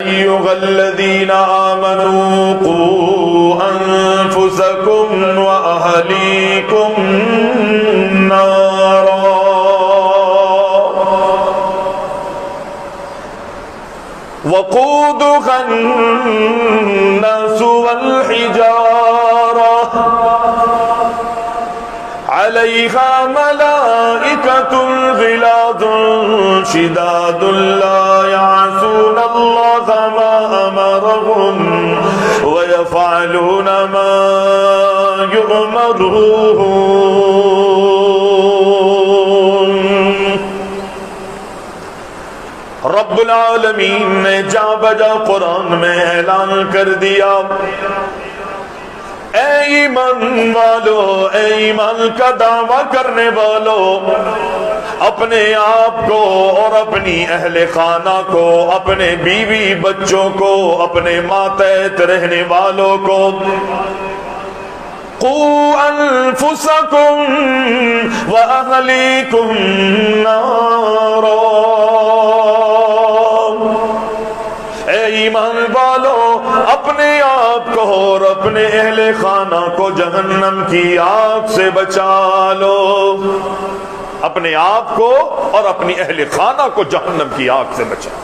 أيها الذين آمنوا قوا أنفسكم وأهليكم نارا وقودها الناس والحجارة عليها ملائكة غلاظ شداد لا يعصون الله ما أمرهم ويفعلون ما يؤمرون۔ رب العالمین نے جا بجا قرآن میں اعلان کر دیا، اے ایمان والو، اے ایمان کا دعویٰ کرنے والو، اپنے آپ کو اور اپنی اہل خانہ کو، اپنے بیوی بچوں کو، اپنے ماتحت رہنے والوں کو، قوا انفسکم واہلیکم نارا، اے ایمان والو اپنے آپ کو اور اپنے اہل خانہ کو جہنم کی آگ سے بچا لو، اپنے آپ کو اور اپنی اہل خانہ کو جہنم کی آگ سے بچا،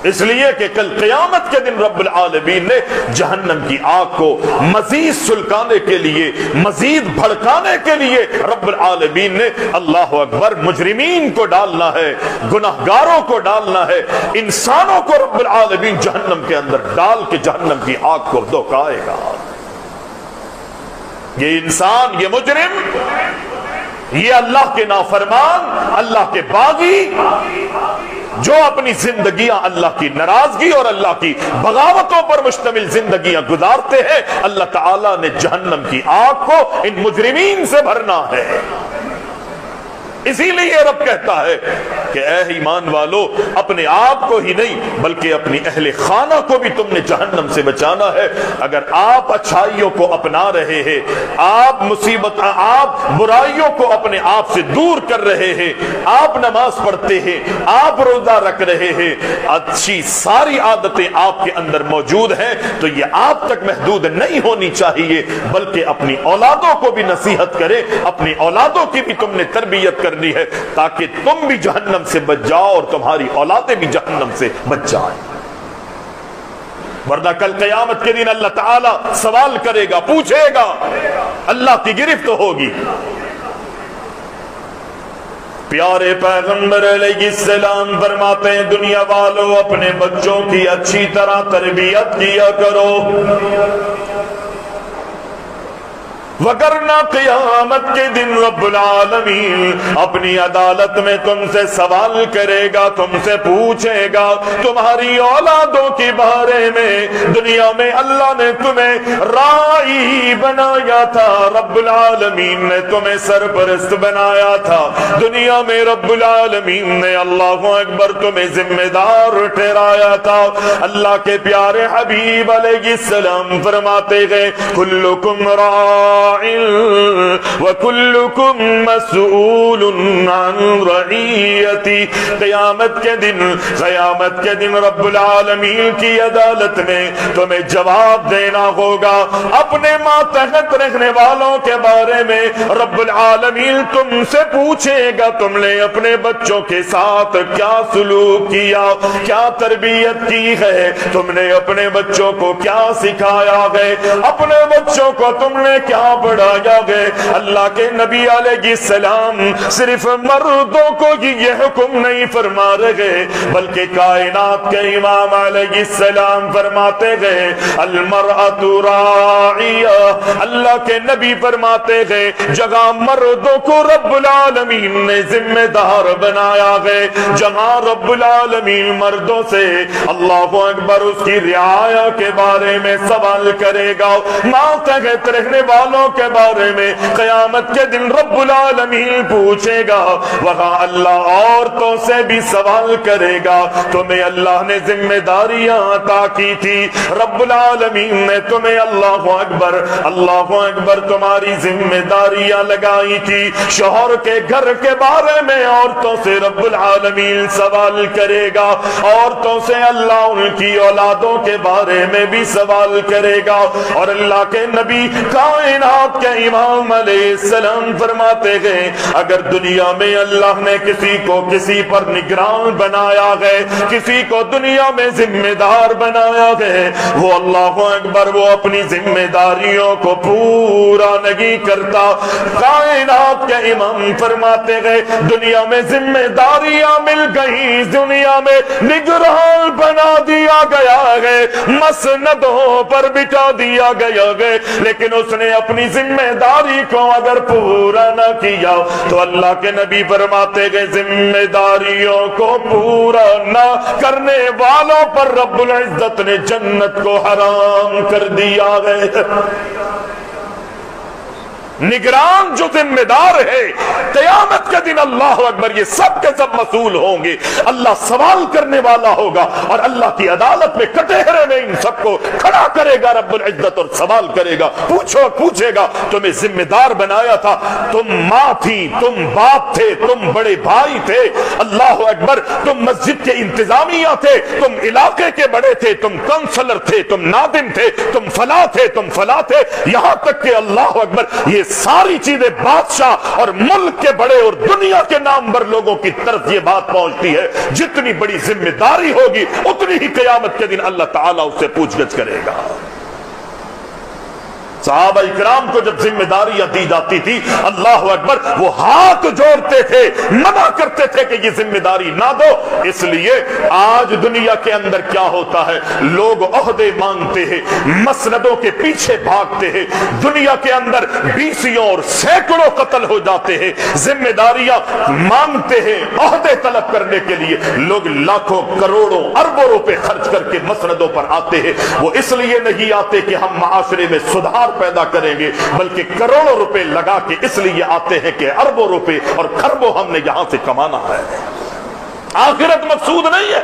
اس لیے کہ کل قیامت کے دن رب العالمین نے جہنم کی آگ کو مزید سلکانے کے لیے، مزید بھڑکانے کے لیے رب العالمین نے اللہ اکبر مجرمین کو ڈالنا ہے، گناہگاروں کو ڈالنا ہے، انسانوں کو رب العالمین جہنم کے اندر ڈال کے جہنم کی آگ کو دھوکائے گا۔ یہ انسان، یہ مجرم، یہ اللہ کے نافرمان، اللہ کے باغی، جو اپنی زندگیاں اللہ کی ناراضگی اور اللہ کی بغاوتوں پر مشتمل زندگیاں گزارتے ہیں، اللہ تعالیٰ نے جہنم کی آگ کو ان مجرمین سے بھرنا ہے۔ اسی لیے رب کہتا ہے کہ اے ایمان والو اپنے آپ کو ہی نہیں بلکہ اپنی اہل خانہ کو بھی تم نے جہنم سے بچانا ہے۔ اگر آپ اچھائیوں کو اپنا رہے ہیں، آپ برائیوں کو اپنے آپ سے دور کر رہے ہیں، آپ نماز پڑھتے ہیں، آپ روزہ رکھ رہے ہیں، اچھی ساری عادتیں آپ کے اندر موجود ہیں، تو یہ آپ تک محدود نہیں ہونی چاہیے بلکہ اپنی اولادوں کو بھی نصیحت کرے، اپنی اولادوں کی بھی تم نے تربیت کرنی ہے تاکہ تم بھی جہنم سے بچ جاؤ اور تمہاری اولادیں بھی جہنم سے بچ جائیں، ورنہ کل قیامت کے دن اللہ تعالیٰ سوال کرے گا، پوچھے گا، اللہ کی گرفت ہوگی۔ پیارے پیغمبر علیہ السلام فرماتے ہیں دنیا والوں اپنے بچوں کی اچھی طرح تربیت کیا کرو، وگرنہ قیامت کے دن رب العالمین اپنی عدالت میں تم سے سوال کرے گا، تم سے پوچھے گا تمہاری اولادوں کے بارے میں۔ دنیا میں اللہ نے تمہیں راعی بنایا تھا، رب العالمین نے تمہیں سرپرست بنایا تھا، دنیا میں رب العالمین نے اللہ اکبر تمہیں ذمہ دار ٹھہرایا تھا۔ اللہ کے پیارے حبیب علیہ السلام فرماتے گئے کلکم راع وَكُلُّكُمْ مَسْئُولٌ عَنْ رَعِيَّتِهِ۔ قیامت کے دن رب العالمین کی عدالت میں تمہیں جواب دینا ہوگا، اپنے ماتحت رہنے والوں کے بارے میں رب العالمین تم سے پوچھے گا تم نے اپنے بچوں کے ساتھ کیا سلوک کیا، کیا تربیت کی ہے، تم نے اپنے بچوں کو کیا سکھایا ہے، اپنے بچوں کو تم نے کیا بڑھایا گئے۔ اللہ کے نبی علیہ السلام صرف مردوں کو یہ حکم نہیں فرما رہے بلکہ کائنات کے امام علیہ السلام فرماتے گئے المرأۃ راعیہ، اللہ کے نبی فرماتے گئے جگہ مردوں کو رب العالمین نے ذمہ دار بنایا گئے، جہاں رب العالمین مردوں سے اللہ اکبر اس کی رعایا کے بارے میں سوال کرے گا، ماتحت رہنے والوں مردوں کے بارے میں قیامت کے دن رب العالمین پوچھے گا، وہاں اللہ عورتوں سے بھی سوال کرے گا، تمہیں اللہ نے ذمہ داریاں عطا کی تھی، رب العالمین نے تمہیں اللہ اکبر تمہاری ذمہ داریاں لگائی تھی، شوہر کے گھر کے بارے میں عورتوں سے رب العالمین سوال کرے گا، عورتوں سے اللہ ان کی اولادوں کے بارے میں بھی سوال کرے گا۔ اور اللہ کے نبی کائنات کے امام علیہ السلام فرماتے گئے، اگر دنیا میں اللہ نے کسی کو کسی پر نگران بنایا گئے، کسی کو دنیا میں ذمہ دار بنایا گئے، وہ اللہ اکبر وہ اپنی ذمہ داریوں کو پورا نہیں کرتا۔ کائنات کے امام فرماتے گئے، دنیا میں ذمہ داریاں مل گئی، دنیا میں نگران بنا دیا گیا ہے، مسندوں پر بٹھا دیا گیا ہے، لیکن اس نے اپنی ذمہ داری کو اگر پورا نہ کیا تو اللہ کے نبی فرماتے گئے ذمہ داریوں کو پورا نہ کرنے والوں پر رب العزت نے جنت کو حرام کر دیا ہے۔ نگران جو ذمہ دار ہے، قیامت کے دن اللہ اکبر یہ سب کے سب مسئول ہوں گے، اللہ سوال کرنے والا ہوگا، اور اللہ کی عدالت میں کٹہرے میں ان سب کو کھڑا کرے گا رب العزت اور سوال کرے گا، پوچھے گا تمہیں ذمہ دار بنایا تھا، تم ماں تھی، تم باپ تھے، تم بڑے بھائی تھے، اللہ اکبر تم مسجد کے انتظامیہ تھے، تم علاقے کے بڑے تھے، تم کونسلر تھے، تم نادم تھے، تم فلاں تھے، تم فلاں تھے، یہاں تک کہ اللہ اکبر یہ ساری چیزیں بادشاہ اور ملک کے بڑے اور دنیا کے نامور لوگوں کی طرف یہ بات پہنچتی ہے، جتنی بڑی ذمہ داری ہوگی اتنی ہی قیامت کے دن اللہ تعالیٰ اس سے پوچھ گچھ کرے گا۔ صحابہ اکرام کو جب ذمہ داریاں دی جاتی تھی اللہ اکبر وہ ہاتھ جوڑتے تھے، منع کرتے تھے کہ یہ ذمہ داری نہ دو۔ اس لیے آج دنیا کے اندر کیا ہوتا ہے، لوگ عہدے مانگتے ہیں، مسندوں کے پیچھے بھاگتے ہیں، دنیا کے اندر بیسیوں اور سینکڑوں قتل ہو جاتے ہیں، ذمہ داریاں مانگتے ہیں، عہدے طلب کرنے کے لیے لوگ لاکھوں کروڑوں اربوں روپے خرچ کر کے مسندوں پر آتے ہیں۔ وہ اس لیے نہیں آتے کہ ہم معاشرے میں سدھار پیدا کریں گے، بلکہ کروڑوں روپے لگا کے اس لیے آتے ہیں کہ اربوں روپے اور خربوں ہم نے یہاں سے کمانا ہے، آخرت مقصود نہیں ہے۔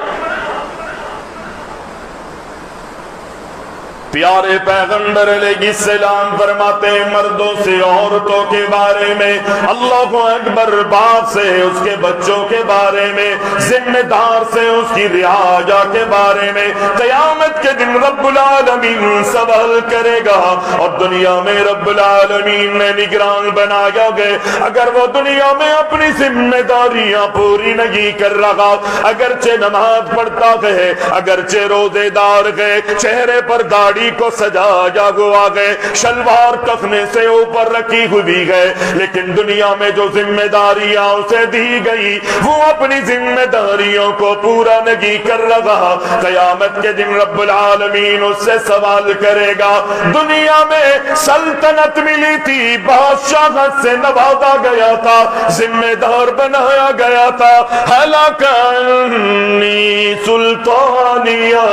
پیارے پیغمبر علیہ السلام فرماتے ہیں مردوں سے عورتوں کے بارے میں، اللہ اکبر باپ سے اس کے بچوں کے بارے میں، ذمہ دار سے اس کی رعایا کے بارے میں قیامت کے دن رب العالمین سوال کرے گا۔ اور دنیا میں رب العالمین نے نگران بنایا گئے، اگر وہ دنیا میں اپنی ذمہ داریاں پوری نہیں کر رہا، اگرچہ نماز پڑھتا گئے، اگرچہ روزے دار گئے، چہرے پر داڑھی کو سجایا ہوا گئے، شلوار کفنے سے اوپر رکھی ہوئی گئے، لیکن دنیا میں جو ذمہ داریاں اسے دی گئی وہ اپنی ذمہ داریوں کو پورا نہیں کر رہا، قیامت کے دن رب العالمین اس سے سوال کرے گا۔ دنیا میں سلطنت ملی تھی، بادشاہت سے نوازا گیا تھا، ذمہ دار بنایا گیا تھا، ہلاکنی سلطانیہ،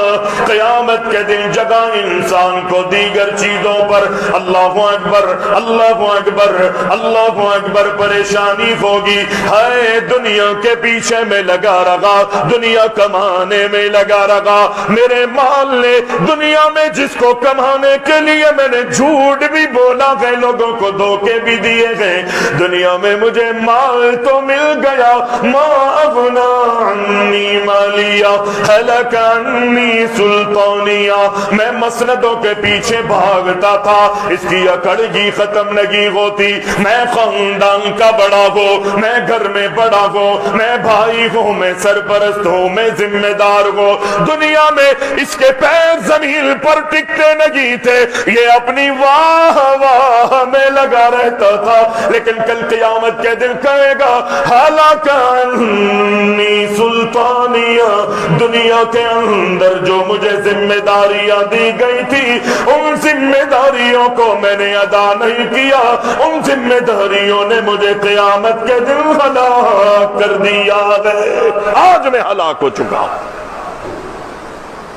قیامت کے دن جگہ انسان کو دیگر چیزوں پر اللہ اکبر اللہ اکبر اللہ اکبر پریشانی ہوگی، ہے دنیا کے پیچھے میں لگا رہا، دنیا کمانے میں لگا رہا، میرے مال نے دنیا میں جس کو کمانے کے لیے میں نے جھوٹ بھی بولا گئے، لوگوں کو دھوکے بھی دیے گئے، دنیا میں مجھے مال تو مل گیا، ما اغنا عنی مالیہ ہلک عنی سلطانیہ، میں مسندوں کے پیچھے بھاگتا تھا، اس کی اکڑگی ختم نہیں ہوتی، میں خاندان کا بڑا ہوں، میں گھر میں بڑا ہوں، میں بھائی ہوں، میں سرپرست ہوں، میں ذمہ دار ہوں، دنیا میں اس کے پیر زمین پر ٹکتے نہیں تھے، یہ اپنی واہ واہ میں لگا رہتا تھا، لیکن کل قیامت کے دن کہے گا ہلاکنی سلطانیہ، دنیا کے اندر جو مجھے ذمہ داریاں دی گئی تھی ان ذمہ داریوں کو میں نے ادا نہیں کیا، ان ذمہ داریوں نے مجھے قیامت کے دن ہلاک کر دیا ہے، آج میں ہلاک ہو چکا ہوں۔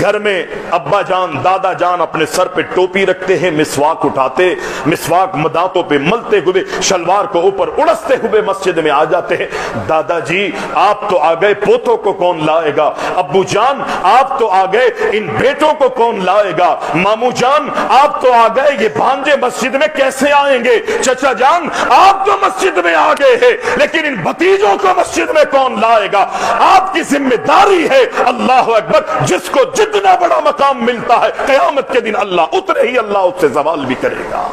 گھر میں ابا جان دادا جان اپنے سر پہ ٹوپی رکھتے ہیں، مسواک اٹھاتے، مسواک دانتوں پہ ملتے ہوئے شلوار کو اوپر اڑستے ہوئے مسجد میں آ جاتے ہیں۔ دادا جی آپ تو آ گئے، پوتوں کو کون لائے گا؟ ابو جان آپ تو آ گئے، ان بیٹوں کو کون لائے گا؟ مامو جان آپ تو آ گئے، یہ بھانجے مسجد میں کیسے آئیں گے؟ چچا جان آپ تو مسجد میں آ گئے ہیں، لیکن ان بھتیجوں کو مسجد میں کون لائے گا؟ آپ کی ذمہ داری ہے، اللہ اکبر، جس کو جتنا بڑا مقام ملتا ہے قیامت کے دن اللہ اتنے ہی اللہ اس سے سوال بھی کرے گا۔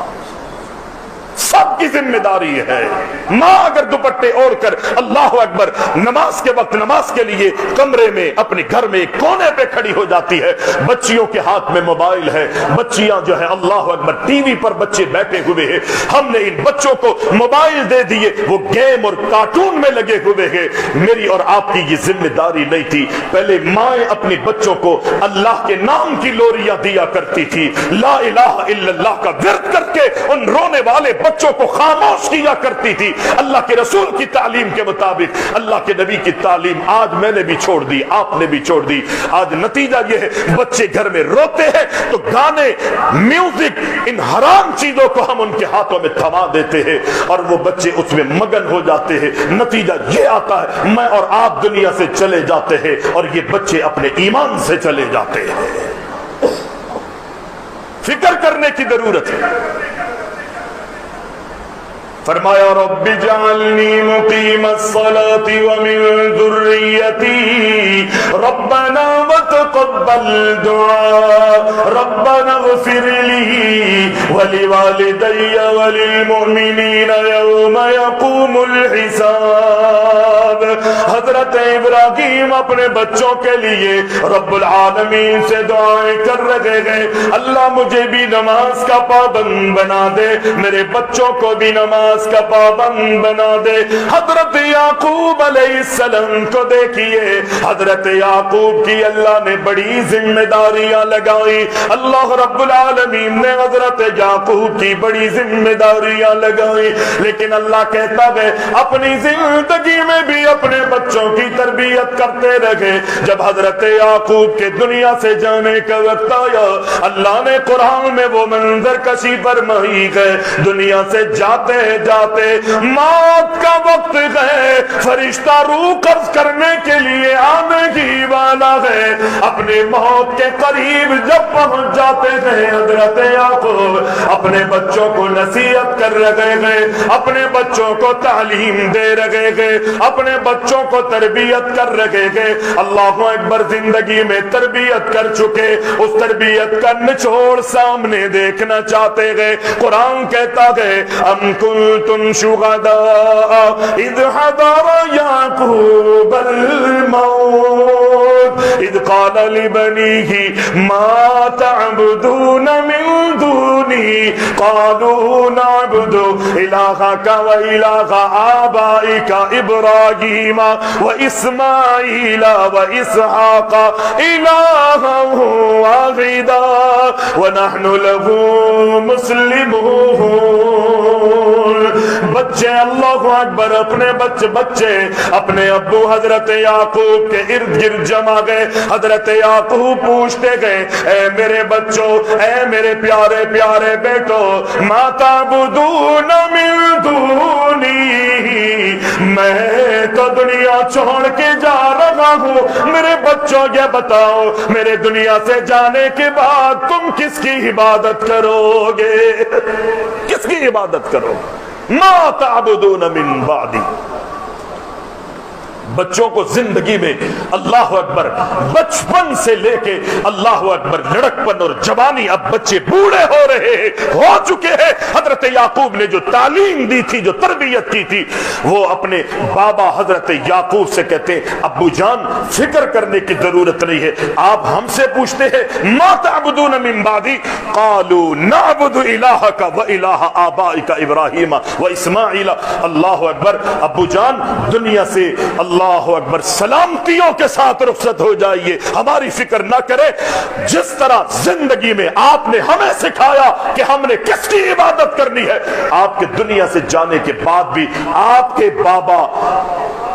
سب کی ذمہ داری ہے۔ ماں اگر دوپٹے اوڑھ کر اللہ اکبر نماز کے وقت نماز کے لیے کمرے میں اپنے گھر میں ایک کونے پہ کھڑی ہو جاتی ہے، بچیوں کے ہاتھ میں موبائل ہے، بچیاں جو ہے اللہ اکبر ٹی وی پر بچے بیٹھے ہوئے ہیں، ہم نے ان بچوں کو موبائل دے دیے، وہ گیم اور کارٹون میں لگے ہوئے ہیں۔ میری اور آپ کی یہ ذمہ داری نہیں تھی۔ پہلے مائیں اپنے بچوں کو اللہ کے نام کی لوریاں دیا کرتی تھی، لا الہ الا اللہ کا ورد کر کے ان رونے والے بچوں کو خاموش کیا کرتی تھی، اللہ کے رسول کی تعلیم کے مطابق، اللہ کے نبی کی تعلیم آج میں نے بھی چھوڑ دی، آپ نے بھی چھوڑ دی۔ آج نتیجہ یہ ہے بچے گھر میں روتے ہیں تو گانے، میوزک، ان حرام چیزوں کو ہم ان کے ہاتھوں میں تھما دیتے ہیں اور وہ بچے اس میں مگن ہو جاتے ہیں۔ نتیجہ یہ آتا ہے میں اور آپ دنیا سے چلے جاتے ہیں اور یہ بچے اپنے ایمان سے چلے جاتے ہیں۔ فکر کرنے کی ضرورت ہے۔ فرمایا رب اجعلنی مقیم الصلاۃ ومن ذریتی ربنا وتقبل دعاء ربنا اغفر لی ولوالدی وللمؤمنین یوم یقوم الحساب۔ حضرت ابراہیم اپنے بچوں کے لیے رب العالمین سے دعائیں کر رہے ہیں، اللہ مجھے بھی نماز کا پابند بنا دے، میرے بچوں کو بھی نماز کا پابند بنا دے۔ حضرت یعقوب علیہ السلام کو دیکھیے، حضرت یعقوب کی اللہ نے بڑی ذمہ داریاں لگائی، اللہ رب العالمین نے حضرت یعقوب کی بڑی ذمہ داریاں لگائی، لیکن اللہ کہتا ہے اپنی زندگی میں بھی اپنے بچوں کی تربیت کرتے رہے۔ جب حضرت یعقوب کے دنیا سے جانے کا وقت آیا، اللہ نے قرآن میں وہ منظر کشی فرمائی ہے، دنیا سے جاتے جاتے موت کا وقت ہے، فرشتہ روح قبض کرنے کے لیے آنے ہی والا ہے۔ اپنے موت کے قریب جب پہنچ جاتے ہیں، حضرت یعقوب اپنے بچوں کو نصیحت کر رہے ہیں، اپنے بچوں کو تعلیم دے رہے ہیں، اپنے بچوں کو تربیت کر رہے ہیں۔ اللہ اکبر، زندگی میں تربیت کر چکے، اس تربیت کا نچوڑ سامنے دیکھنا چاہتے ہیں۔ قرآن کہتا ہے ام کنتم شہداء اذ حضر یعقوب الموت اذ قال لبنیہ ما تعبدون من دونی قالوا نعبد الہک و الہ آبائک ابراہیم و اسماعیل و اسحاق الہا واحدا ونحن له مسلمون۔ بچے اللہ اکبر، اپنے بچے اپنے ابو حضرت یعقوب کے ارد گرد جمع گئے۔ حضرت یعقوب پوچھتے گئے اے میرے بچوں، اے میرے پیارے پیارے بیٹو، ما تعبدون من دونی، میں تو دنیا چھوڑ کے جا رہا ہوں، میرے بچوں یہ بتاؤ میرے دنیا سے جانے کے بعد تم کس کی عبادت کرو گے؟ کس کی عبادت کرو؟ ما تعبدون من بعدی۔ بچوں کو زندگی میں اللہ اکبر بچپن سے لے کے اللہ اکبر لڑکپن اور جوانی، اب بچے بوڑھے ہو رہے ہیں، ہو چکے ہیں۔ حضرت یعقوب نے جو تعلیم دی تھی، جو تربیت کی تھی، وہ اپنے بابا حضرت یعقوب سے کہتے ہیں ابو جان فکر کرنے کی ضرورت نہیں ہے، آپ ہم سے پوچھتے ہیں ما تعبدون من بعدی قالوا نعبد الہک و الہ آبائک ابراہیم و اسماعیل۔ اللہ اکبر، ابو جان دنیا سے اللہ اکبر سلامتیوں کے ساتھ رخصت ہو جائیے، ہماری فکر نہ کرے۔ جس طرح زندگی میں آپ نے ہمیں سکھایا کہ ہم نے کس کی عبادت کرنی ہے، آپ کے دنیا سے جانے کے بعد بھی آپ کے بابا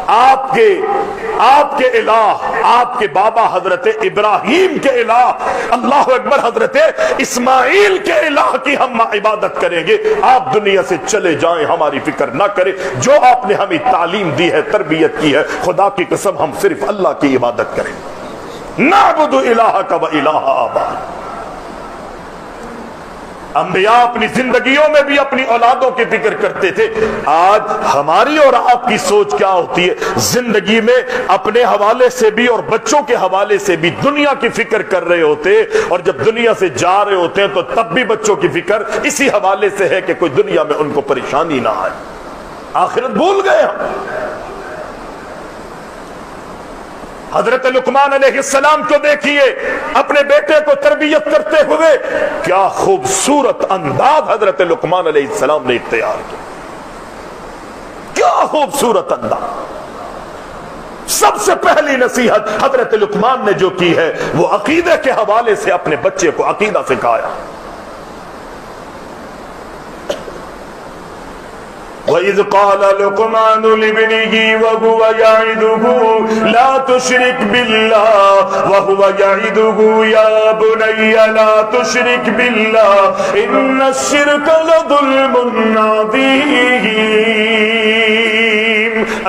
آپ کے الہ، آپ کے بابا حضرت ابراہیم کے الہ، اللہ اکبر، حضرت اسماعیل کے الہ کی ہم عبادت کریں گے، آپ دنیا سے چلے جائیں، ہماری فکر نہ کریں، جو آپ نے ہمیں تعلیم دی ہے، تربیت کی ہے، خدا کی قسم ہم صرف اللہ کی عبادت کریں، نعبد الہک و الہ آبائک۔ انبیاء اپنی زندگیوں میں بھی اپنی اولادوں کی فکر کرتے تھے۔ آج ہماری اور آپ کی سوچ کیا ہوتی ہے؟ زندگی میں اپنے حوالے سے بھی اور بچوں کے حوالے سے بھی دنیا کی فکر کر رہے ہوتے، اور جب دنیا سے جا رہے ہوتے ہیں تو تب بھی بچوں کی فکر اسی حوالے سے ہے کہ کوئی دنیا میں ان کو پریشانی نہ آئے، آخرت بھول گئے ہم۔ حضرت لقمان علیہ السلام کو دیکھیے، اپنے بیٹے کو تربیت کرتے ہوئے کیا خوبصورت انداز حضرت لقمان علیہ السلام نے اختیار کیا، کیا خوبصورت انداز۔ سب سے پہلی نصیحت حضرت لقمان نے جو کی ہے وہ عقیدے کے حوالے سے اپنے بچے کو عقیدہ سکھایا۔ وَإِذْ قَالَ لُقْمَانُ لِابْنِهِ وَهُوَ يَعِظُهُ لَا تُشْرِكْ بِاللَّهِ وَهُوَ يَعِظُهُ يَا بُنَيَّ لَا تُشْرِكْ بِاللَّهِ إِنَّ الشِّرْكَ لَظُلْمٌ عَظِيمٌ۔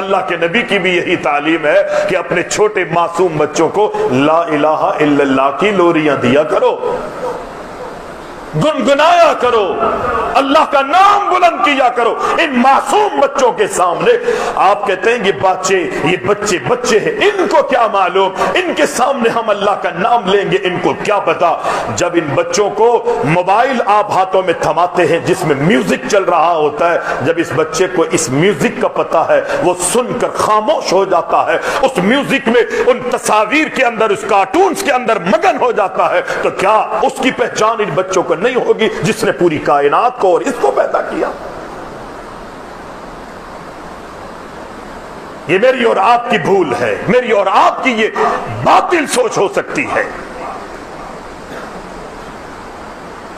اللہ کے نبی کی بھی یہی تعلیم ہے کہ اپنے چھوٹے معصوم بچوں کو لا الہ الا اللہ کی لوریاں دیا کرو، گنگنایا کرو، اللہ کا نام بلند کیا کرو ان معصوم بچوں کے سامنے۔ آپ کہتے ہیں یہ بچے ہیں، ان کو کیا معلوم، ان کے سامنے ہم اللہ کا نام لیں گے، ان کو کیا پتا۔ جب ان بچوں کو موبائل آپ ہاتھوں میں تھماتے ہیں جس میں میوزک چل رہا ہوتا ہے، جب اس بچے کو اس میوزک کا پتا ہے، وہ سن کر خاموش ہو جاتا ہے، اس میوزک میں ان تصاویر کے اندر، اس کارٹونز کے اندر مگن ہو جاتا ہے، تو کیا اس کی پہچان ان بچوں کو نہیں ہوگی جس نے پوری کائنات کو اور اس کو پیدا کیا؟ یہ میری اور آپ کی بھول ہے، میری اور آپ کی یہ باطل سوچ ہو سکتی ہے۔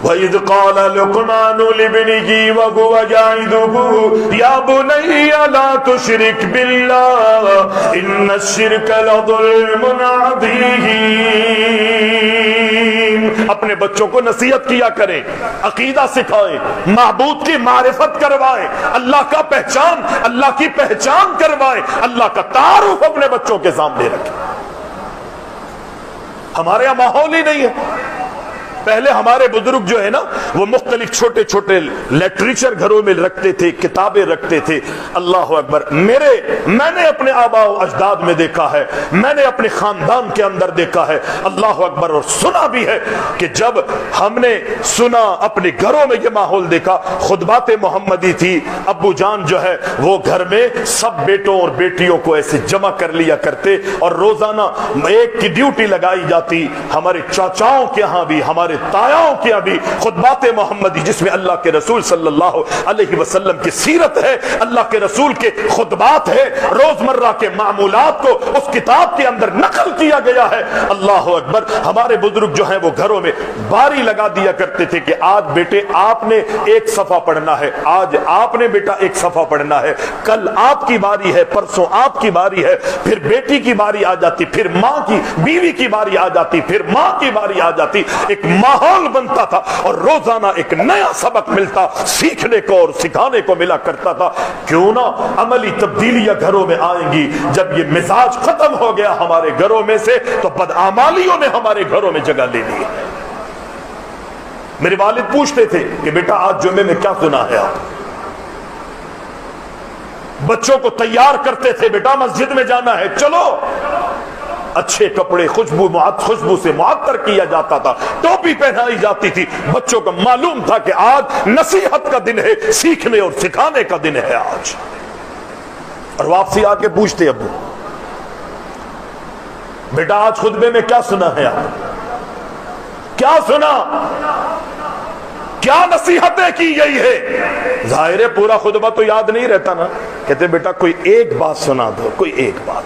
وَإِذْ قَالَ لُقْمَانُ لِابْنِهِ وَهُوَ يَعِظُهُ يَا بُنَيَّ لَا تُشْرِكْ بِاللَّهِ إِنَّ الشِّرْكَ لَظُلْمٌ عَظِيمٌ۔ اپنے بچوں کو نصیحت کیا کریں، عقیدہ سکھائیں، معبود کی معرفت کروائیں، اللہ کی پہچان کروائیں، اللہ کا تعارف اپنے بچوں کے سامنے رکھیں۔ ہمارے یہاں ماحول ہی نہیں ہے۔ پہلے ہمارے بزرگ جو ہے نا وہ مختلف چھوٹے چھوٹے لٹریچر گھروں میں رکھتے تھے، کتابیں رکھتے تھے۔ اللہ اکبر، میں نے اپنے آباء و اجداد میں دیکھا ہے، میں نے اپنے خاندان کے اندر دیکھا ہے، اللہ اکبر، اور سنا بھی ہے کہ جب ہم نے سنا اپنے گھروں میں یہ ماحول دیکھا، خطبات محمدی تھی، ابو جان جو ہے وہ گھر میں سب بیٹوں اور بیٹیوں کو ایسے جمع کر لیا کرتے اور روزانہ ایک کی ڈیوٹی لگائی جاتی۔ ہمارے چاچاؤں کے ہاں بھی، ہمارے تایاؤں کے ابھی خطبات محمدی جس میں اللہ کے رسول صلی اللہ علیہ وسلم کی سیرت ہے، اللہ کے رسول کے خطبات ہے، روزمرہ کے معمولات کو اس کتاب کے اندر نقل کیا گیا ہے۔ اللہ اکبر، ہمارے بزرگ جو ہیں وہ گھروں میں باری لگا دیا کرتے تھے کہ آج بیٹے آپ نے ایک صفحہ پڑھنا ہے، آج آپ نے بیٹا ایک صفحہ پڑھنا ہے، کل آپ کی باری ہے، پرسوں آپ کی باری ہے، پھر بیٹی کی باری آ جاتی، پھر ماں کی، بیوی کی باری آ جاتی، پھر ماں کی باری آ جاتی۔ ایک ماحول بنتا تھا اور روزانہ ایک نیا سبق ملتا، سیکھنے کو اور سکھانے کو ملا کرتا تھا۔ کیوں نہ عملی تبدیلیاں گھروں میں آئیں گی؟ جب یہ مزاج ختم ہو گیا ہمارے گھروں میں سے تو بدعمالیوں نے ہمارے گھروں میں جگہ لے لی۔ میرے والد پوچھتے تھے کہ بیٹا آج جمعے میں کیا سنا ہے آپ؟ بچوں کو تیار کرتے تھے، بیٹا مسجد میں جانا ہے، چلو۔ اچھے کپڑے خوشبو سے معطر کیا جاتا تھا، ٹوپی پہنائی جاتی تھی، بچوں کو معلوم تھا کہ آج نصیحت کا دن ہے، سیکھنے اور سکھانے کا دن ہے آج۔ اور واپسی آ کے پوچھتے ابو بیٹا آج خطبے میں کیا سنا ہے آپ؟ کیا سنا؟ کیا نصیحتیں کی گئی ہے؟ ظاہر ہے پورا خطبہ تو یاد نہیں رہتا نا، کہتے بیٹا کوئی ایک بات سنا دو، کوئی ایک بات۔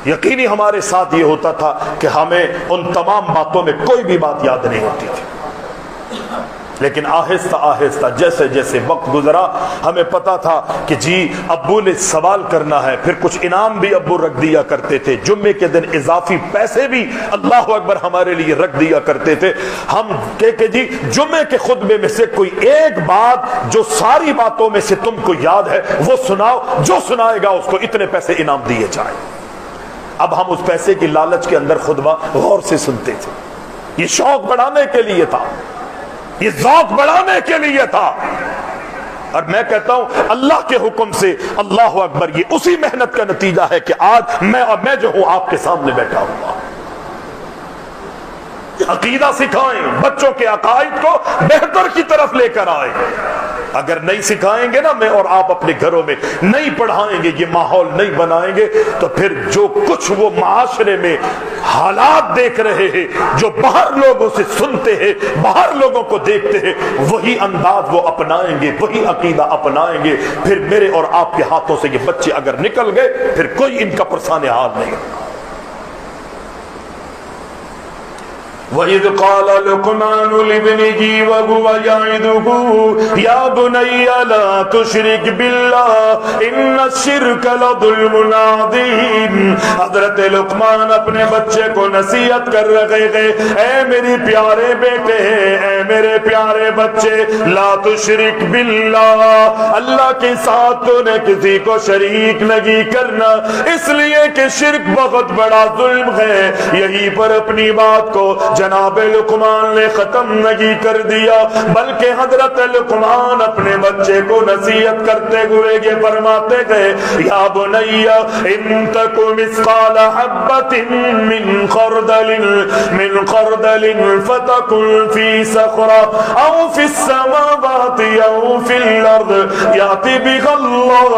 یقینی ہمارے ساتھ یہ ہوتا تھا کہ ہمیں ان تمام باتوں میں کوئی بھی بات یاد نہیں ہوتی تھی۔ لیکن آہستہ آہستہ جیسے جیسے وقت گزرا ہمیں پتا تھا کہ جی ابو نے سوال کرنا ہے، پھر کچھ انعام بھی ابو رکھ دیا کرتے تھے، جمعے کے دن اضافی پیسے بھی اللہ اکبر ہمارے لیے رکھ دیا کرتے تھے۔ ہم کہ جی جمعے کے خطبے میں سے کوئی ایک بات جو ساری باتوں میں سے تم کو یاد ہے وہ سناؤ، جو سنائے گا اس کو اتنے پیسے انعام دیے جائیں۔ اب ہم اس پیسے کی لالچ کے اندر خطبہ غور سے سنتے تھے، یہ شوق بڑھانے کے لیے تھا، یہ ذوق بڑھانے کے لیے تھا۔ اور میں کہتا ہوں اللہ کے حکم سے اللہ اکبر یہ اسی محنت کا نتیجہ ہے کہ آج میں جو ہوں آپ کے سامنے بیٹھا ہوں۔ عقیدہ سکھائیں، بچوں کے عقائد کو بہتر کی طرف لے کر آئیں۔ اگر نہیں سکھائیں گے نا میں اور آپ اپنے گھروں میں نہیں پڑھائیں گے، یہ ماحول نہیں بنائیں گے، تو پھر جو کچھ وہ معاشرے میں حالات دیکھ رہے ہیں، جو باہر لوگوں سے سنتے ہیں، باہر لوگوں کو دیکھتے ہیں، وہی انداز وہ اپنائیں گے، وہی عقیدہ اپنائیں گے۔ پھر میرے اور آپ کے ہاتھوں سے یہ بچے اگر نکل گئے پھر کوئی ان کا پرسان حال نہیں۔ وَإِذْ قَالَ لُقْمَانُ لِابْنِهِ وَهُوَ يَعِظُهُ يَا بُنَيَّ لَا تُشْرِكْ بِاللَّهِ إِنَّ الشِّرْكَ لَظُلْمٌ عَظِيمٌ۔ حضرت لقمان اپنے بچے کو نصیحت کر رہے ہیں، اے میرے پیارے بیٹے، اے میرے پیارے بچے، لا تشرک باللہ، اللہ کے ساتھ تو نے کسی کو شریک نہیں کرنا، اس لیے کہ شرک بہت بڑا ظلم ہے۔ یہی پر اپنی بات کو جناب لقمان نے ختم نہیں کر دیا، بلکہ حضرت لقمان اپنے بچے کو نصیحت کرتے ہوئے یہ فرماتے گئے، یا بنی ان تک مثقال حبۃ من خردل فتکن فی صخرہ او فی السماوات او فی الارض یأتی بها اللہ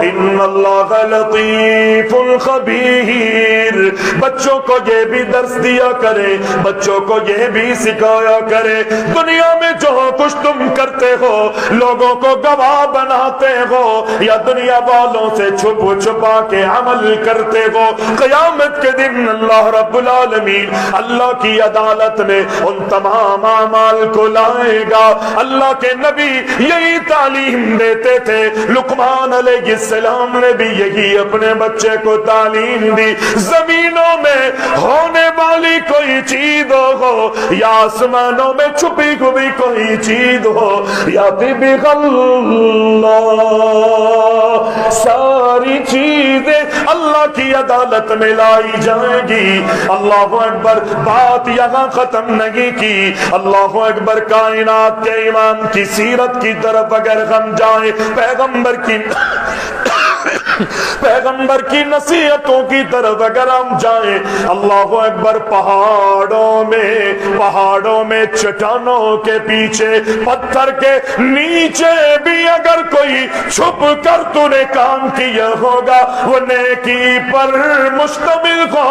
ان اللہ لطیف خبیر۔ بچوں کو یہ بھی درس دیا کرے، بچوں کو یہ بھی سکھایا کرے، دنیا میں جو کچھ تم کرتے ہو، لوگوں کو گواہ بناتے ہو یا دنیا والوں سے چھپ چھپا کے عمل کرتے ہو، قیامت کے دن اللہ رب العالمین اللہ کی عدالت میں ان تمام اعمال کو لائے گا۔ اللہ کے نبی یہی تعلیم دیتے تھے، لقمان علیہ السلام نے بھی یہی اپنے بچے کو تعلیم دی۔ زمینوں میں ہونے والی کوئی چیز ہو یا آسمانوں میں چھپی ہوئی کوئی چیز ہو، یا بِغَ اللہ، ساری چیزیں اللہ کی عدالت میں لائی جائیں گی۔ اللہ اکبر، بات یہاں ختم نہیں کی۔ اللہ اکبر، کائنات کے امام کی سیرت کی طرف اگر ہم جائیں، پیغمبر کی نصیحتوں کی طرف اگر ہم جائیں، اللہ اکبر، پہاڑوں میں چٹانوں کے پیچھے پتھر کے نیچے بھی اگر کوئی چھپ کر تو نے کام کیا ہوگا، وہ نیکی پر مشتمل ہو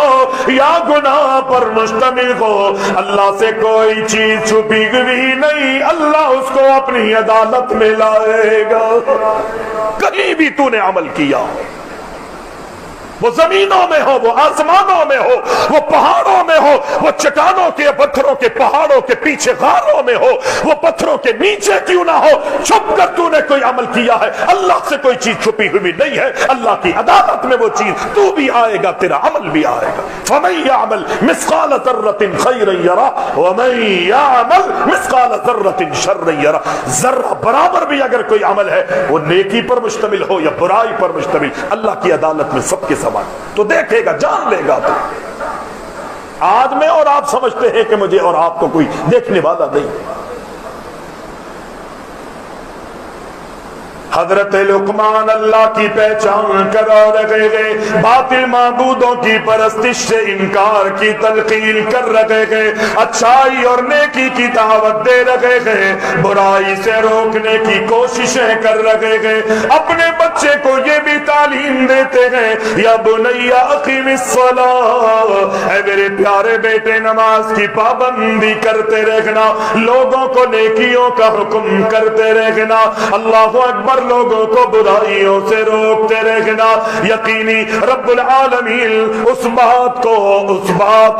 یا گناہ پر مشتمل ہو، اللہ سے کوئی چیز چھپی ہوئی نہیں، اللہ اس کو اپنی عدالت میں لائے گا۔ کہیں بھی تو نے عمل کیا، وہ زمینوں میں ہو، وہ آسمانوں میں ہو، وہ پہاڑوں میں ہو، وہ چٹانوں کے پتھروں کے پہاڑوں کے پیچھے غاروں میں ہو، وہ پتھروں کے نیچے کیوں نہ ہو، چھپ کر تو نے کوئی عمل کیا ہے، اللہ سے کوئی چیز چھپی ہوئی نہیں ہے، اللہ کی عدالت میں وہ چیز تو بھی آئے گا، تیرا عمل بھی آئے گا۔ فَمَن يَعْمَلْ مِثْقَالَ ذَرَّةٍ خَيْرًا يَرَهُ وَمَن يَعْمَلْ مِثْقَالَ ذَرَّةٍ شَرًّا يَرَهُ۔ ذرہ برابر بھی اگر کوئی عمل ہے، وہ نیکی پر مشتمل ہو یا برائی پر مشتمل، اللہ کی عدالت میں سب کے تو دیکھے گا، جان لے گا۔ تو آج میں اور آپ سمجھتے ہیں کہ مجھے اور آپ کو کوئی دیکھنے والا نہیں۔ حضرت لقمان اللہ کی پہچان کرا رہے ہیں، باطل معبودوں کی پرستش سے انکار کی تلقین کر رہے ہیں، اچھائی اور نیکی کی دعوت دے رہے ہیں، برائی سے روکنے کی کوششیں کر رہے ہیں، اپنے بچے کو یہ بھی تعلیم دیتے ہیں، یا بنی اقیم الصلاۃ، اے میرے پیارے بیٹے نماز کی پابندی کرتے رہنا، لوگوں کو نیکیوں کا حکم کرتے رہنا۔ اللہ اکبر، لوگوں کو برائیوں سے روکتے رہنا۔ یقینی رب العالمین اس بات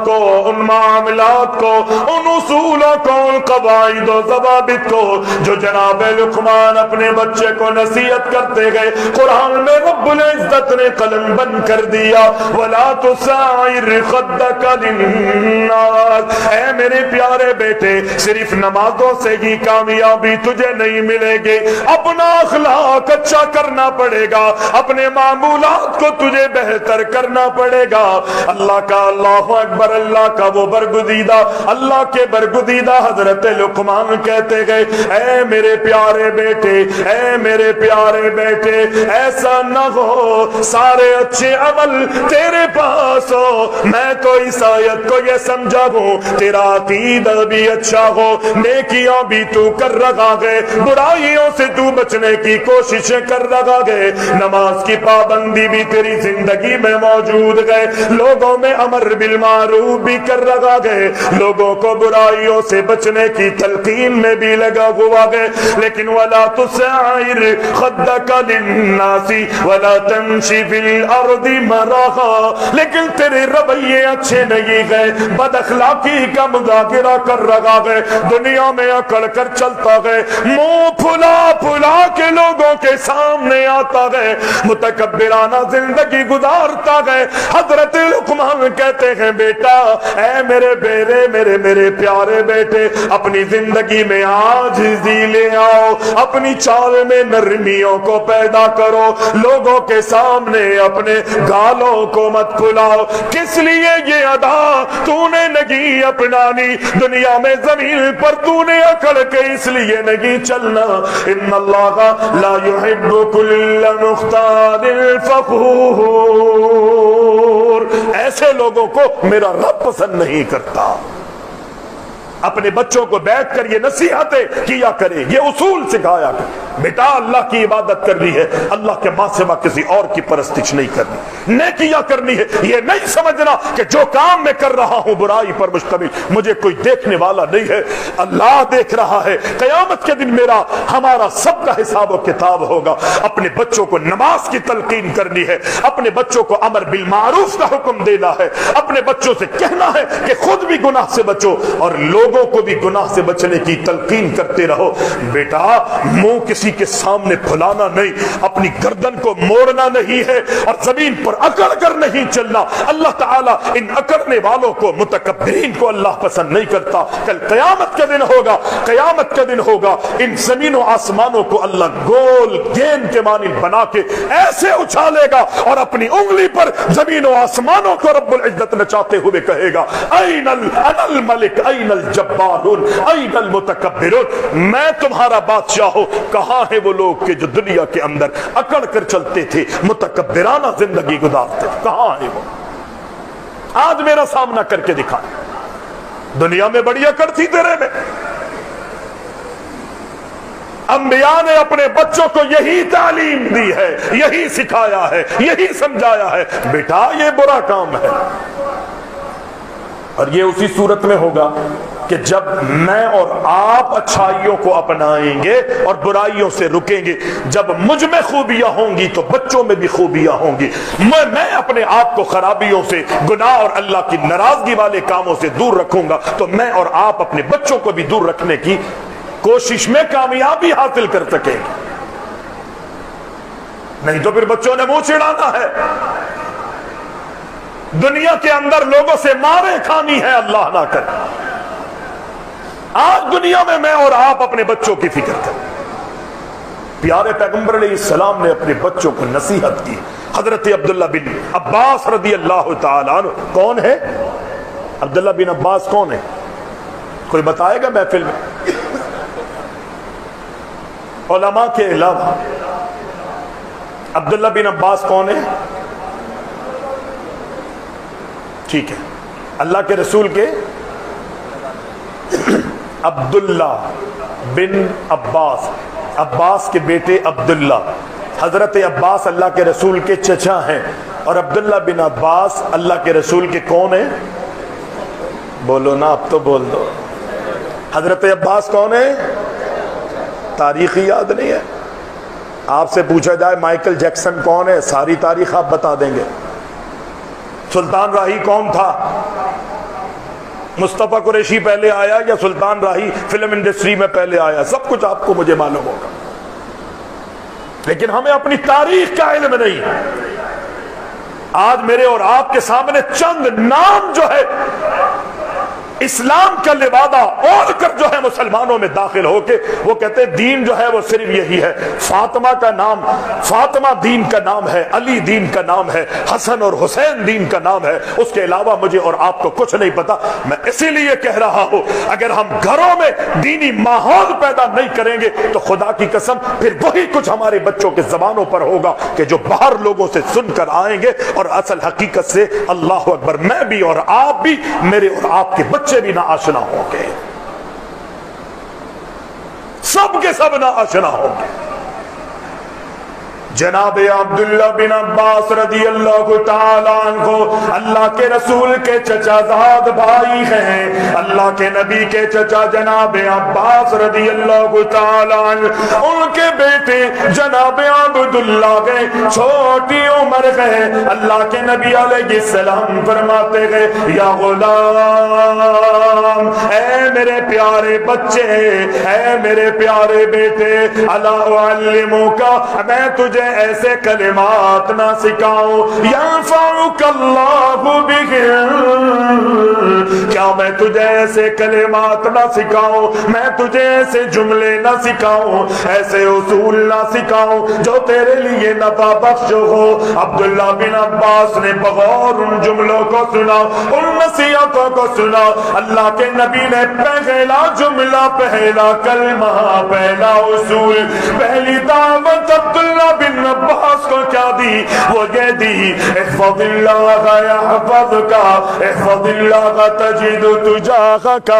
کو ان معاملات کو، ان اصولوں کو، ان قواعد و ضوابط کو جو جناب لقمان اپنے بچے کو نصیحت کرتے گئے، قرآن میں رب العزت نے قلم بند کر دیا۔ وَلَا تُسَعِّرْ خَدَّكَ لِلنَّاسِ، اے میرے پیارے بیٹے، صرف نمازوں سے ہی کامیابی تجھے نہیں ملے گی، اپنا اخلاق اچھا کرنا پڑے گا، اپنے معمولات کو تجھے بہتر کرنا پڑے گا۔ اللہ کا اللہ اکبر، اللہ کا وہ برگزیدہ، اللہ کے برگزیدہ حضرت لقمان کہتے گئے، اے میرے پیارے بیٹے، اے میرے پیارے بیٹے، ایسا نہ ہو سارے اچھے عمل تیرے پاس ہو، میں تو اس آیت کو یہ سمجھا ہوں تیرا عقیدہ بھی اچھا ہو، نیکیاں بھی تو کر رہا ہے، برائیوں سے تو بچنے کی کوششیں کر رہا ہے، نماز کی پابندی بھی تیری زندگی میں موجود ہے، لوگوں میں امر بالمعروف بھی کر رہا ہے، لوگوں کو برائیوں سے بچنے کی تلقین میں بھی لگا ہوا ہے، لیکن وَلَا تُسَعِّرْ خَدَّكَ لِلنَّاسِ وَلَا تَمْشِ فِي الْأَرْضِ مَرَحًا، لیکن تیرے رویے اچھے نہیں گئے، بد اخلاقی کا مذاکرہ کر رہا ہے، دنیا میں اکڑ کر چلتا ہے، منہ پھلا پھلا کے لوگوں کے سامنے آتا ہے، متکبرانہ زندگی گزارتا ہے۔ حضرت لقمان کہتے ہیں بیٹا، اے میرے بیرے، میرے پیارے بیٹے، اپنی زندگی میں عاجزی لے آؤ، اپنی چال میں نرمیوں کو پیدا کرو، لوگوں کے سامنے اپنے گالوں کو مت پھلاؤ۔ کس لیے یہ ادا تو نے نہیں اپنانی؟ دنیا میں زمین پر تو نے اکڑ کے اس لیے نہیں چلنا۔ ان اللہ لا يحب كل مختال فخور، ایسے لوگوں کو میرا رب پسند نہیں کرتا۔ اپنے بچوں کو بیٹھ کر یہ نصیحتیں کیا کرے، یہ اصول سکھایا کرے، بیٹا اللہ کی عبادت کرنی ہے، اللہ کے ماں سوا کسی اور کی پرستش نہیں کرنی، نیکیاں کرنی ہے، یہ نہیں سمجھنا کہ جو کام میں کر رہا ہوں برائی پر مشتمل، مجھے کوئی دیکھنے والا نہیں ہے، اللہ دیکھ رہا ہے، قیامت کے دن میرا ہمارا سب کا حساب و کتاب ہوگا۔ اپنے بچوں کو نماز کی تلقین کرنی ہے، اپنے بچوں کو امر بالمعروف کا حکم دینا ہے، اپنے بچوں سے کہنا ہے کہ خود بھی گناہ سے بچو اور لوگوں کو بھی گناہ سے بچنے کی تلقین کرتے رہو۔ بیٹا منہ کسی کے سامنے پھلانا نہیں، اپنی گردن کو موڑنا نہیں ہے، اور زمین پر اکڑ کر نہیں چلنا۔ اللہ تعالیٰ ان اکڑنے والوں کو، متکبرین کو اللہ پسند نہیں کرتا۔ کل قیامت کا دن ہوگا، قیامت کا دن ہوگا، ان زمین و آسمانوں کو اللہ گول گیند کے مانند بنا کے ایسے اچھالے گا اور اپنی انگلی پر زمین و آسمانوں کو رب العزت نچاتے ہوئے کہے گا، این الملک، این الجبارون، این المتکبرون، میں تمہارا بادشاہ ہوں۔ کہاں ہیں وہ لوگ کہ جو دنیا کے اندر اکڑ کر چلتے تھے، متکبرانہ زندگی گزارتے تھے؟ کہاں ہیں وہ؟ آج میرا سامنا کر کے دکھائیں۔ دنیا میں بڑی اکڑ تھی تیرے میں، انبیاء نے اپنے بچوں کو یہی تعلیم دی ہے، یہی سکھایا ہے، یہی سمجھایا ہے، بیٹا یہ برا کام ہے۔ اور یہ اسی صورت میں ہوگا کہ جب میں اور آپ اچھائیوں کو اپنائیں گے اور برائیوں سے رکیں گے۔ جب مجھ میں خوبیاں ہوں گی تو بچوں میں بھی خوبیاں ہوں گی۔ میں اپنے آپ کو خرابیوں سے، گناہ اور اللہ کی ناراضگی والے کاموں سے دور رکھوں گا تو میں اور آپ اپنے بچوں کو بھی دور رکھنے کی کوشش میں کامیابی حاصل کر سکیں گے۔ نہیں تو پھر بچوں نے منہ چڑھانا ہے، دنیا کے اندر لوگوں سے مارے کھانی ہے، اللہ نہ کرے۔ آج دنیا میں اور آپ اپنے بچوں کی فکر کریں۔ پیارے پیغمبر علیہ السلام نے اپنے بچوں کو نصیحت کی۔ حضرت عبداللہ بن عباس رضی اللہ تعالیٰ عنہ کون ہے؟ عبداللہ بن عباس کون ہے؟ کوئی بتائے گا محفل میں؟ علماء کے علاوہ عبداللہ بن عباس کون ہے؟ ٹھیک ہے، اللہ کے رسول کے عبداللہ بن عباس، عباس کے بیٹے عبداللہ، حضرت عباس اللہ کے رسول کے چچا ہیں، اور عبداللہ بن عباس اللہ کے رسول کے کون ہیں؟ بولو نا، اب تو بول دو۔ حضرت عباس کون ہے؟ تاریخی یاد نہیں ہے؟ آپ سے پوچھا جائے مائیکل جیکسن کون ہے، ساری تاریخ آپ بتا دیں گے۔ سلطان راہی کون تھا؟ مصطفیٰ قریشی پہلے آیا یا سلطان راہی فلم انڈسٹری میں پہلے آیا؟ سب کچھ آپ کو مجھے معلوم ہوگا، لیکن ہمیں اپنی تاریخ کا علم نہیں۔ آج میرے اور آپ کے سامنے چند نام جو ہے اسلام کا لبادہ اوڑھ کر جو ہے مسلمانوں میں داخل ہو کے وہ کہتے ہیں دین جو ہے وہ صرف یہی ہے، فاطمہ کا نام، فاطمہ دین کا نام ہے، علی دین کا نام ہے، حسن اور حسین دین کا نام ہے، اس کے علاوہ مجھے اور آپ کو کچھ نہیں پتا۔ میں اسی لیے کہہ رہا ہوں اگر ہم گھروں میں دینی ماحول پیدا نہیں کریں گے تو خدا کی قسم پھر وہی کچھ ہمارے بچوں کے زبانوں پر ہوگا کہ جو باہر لوگوں سے سن کر آئیں گے، اور اصل حقیقت سے اللہ اکبر میں بھی اور آپ بھی، میرے اور آپ کے بچے بھی نہ آشنا ہوں گے، سب کے سب نہ آشنا ہوں گے۔ جناب عبداللہ بن عباس رضی اللہ تعالیٰ عنہ اللہ کے رسول کے چچا زاد بھائی ہیں، اللہ کے نبی کے چچا جناب عباس رضی اللہ تعالیٰ عنہ، ان کے بیٹے جناب عبداللہ گئے، چھوٹی عمر گئے، اللہ کے نبی علیہ السلام فرماتے گئے یا غلام، اے میرے پیارے بچے، اے میرے پیارے بیٹے، الا اعلمک، میں تجھے ایسے کلمات نہ سکھاؤں ینفعک اللہ بہم، کیا میں تجھے ایسے کلمات نہ سکھاؤں، میں تجھے ایسے جملے نہ سکھاؤں، ایسے اصول نہ سکھاؤں جو تیرے لیے نفع بخش ہو۔ عبداللہ بن عباس نے بغور ان جملوں کو سنا، ان نصیحتوں کو سنا۔ اللہ کے نبی نے پہلا جملہ، پہلا کلمہ، پہلا اصول، پہلی دعوت عبداللہ بن عباس کو کیا دی؟ وہ یہ دی احفظ اللہ یحفظک، احفظ اللہ تجد تجاہک،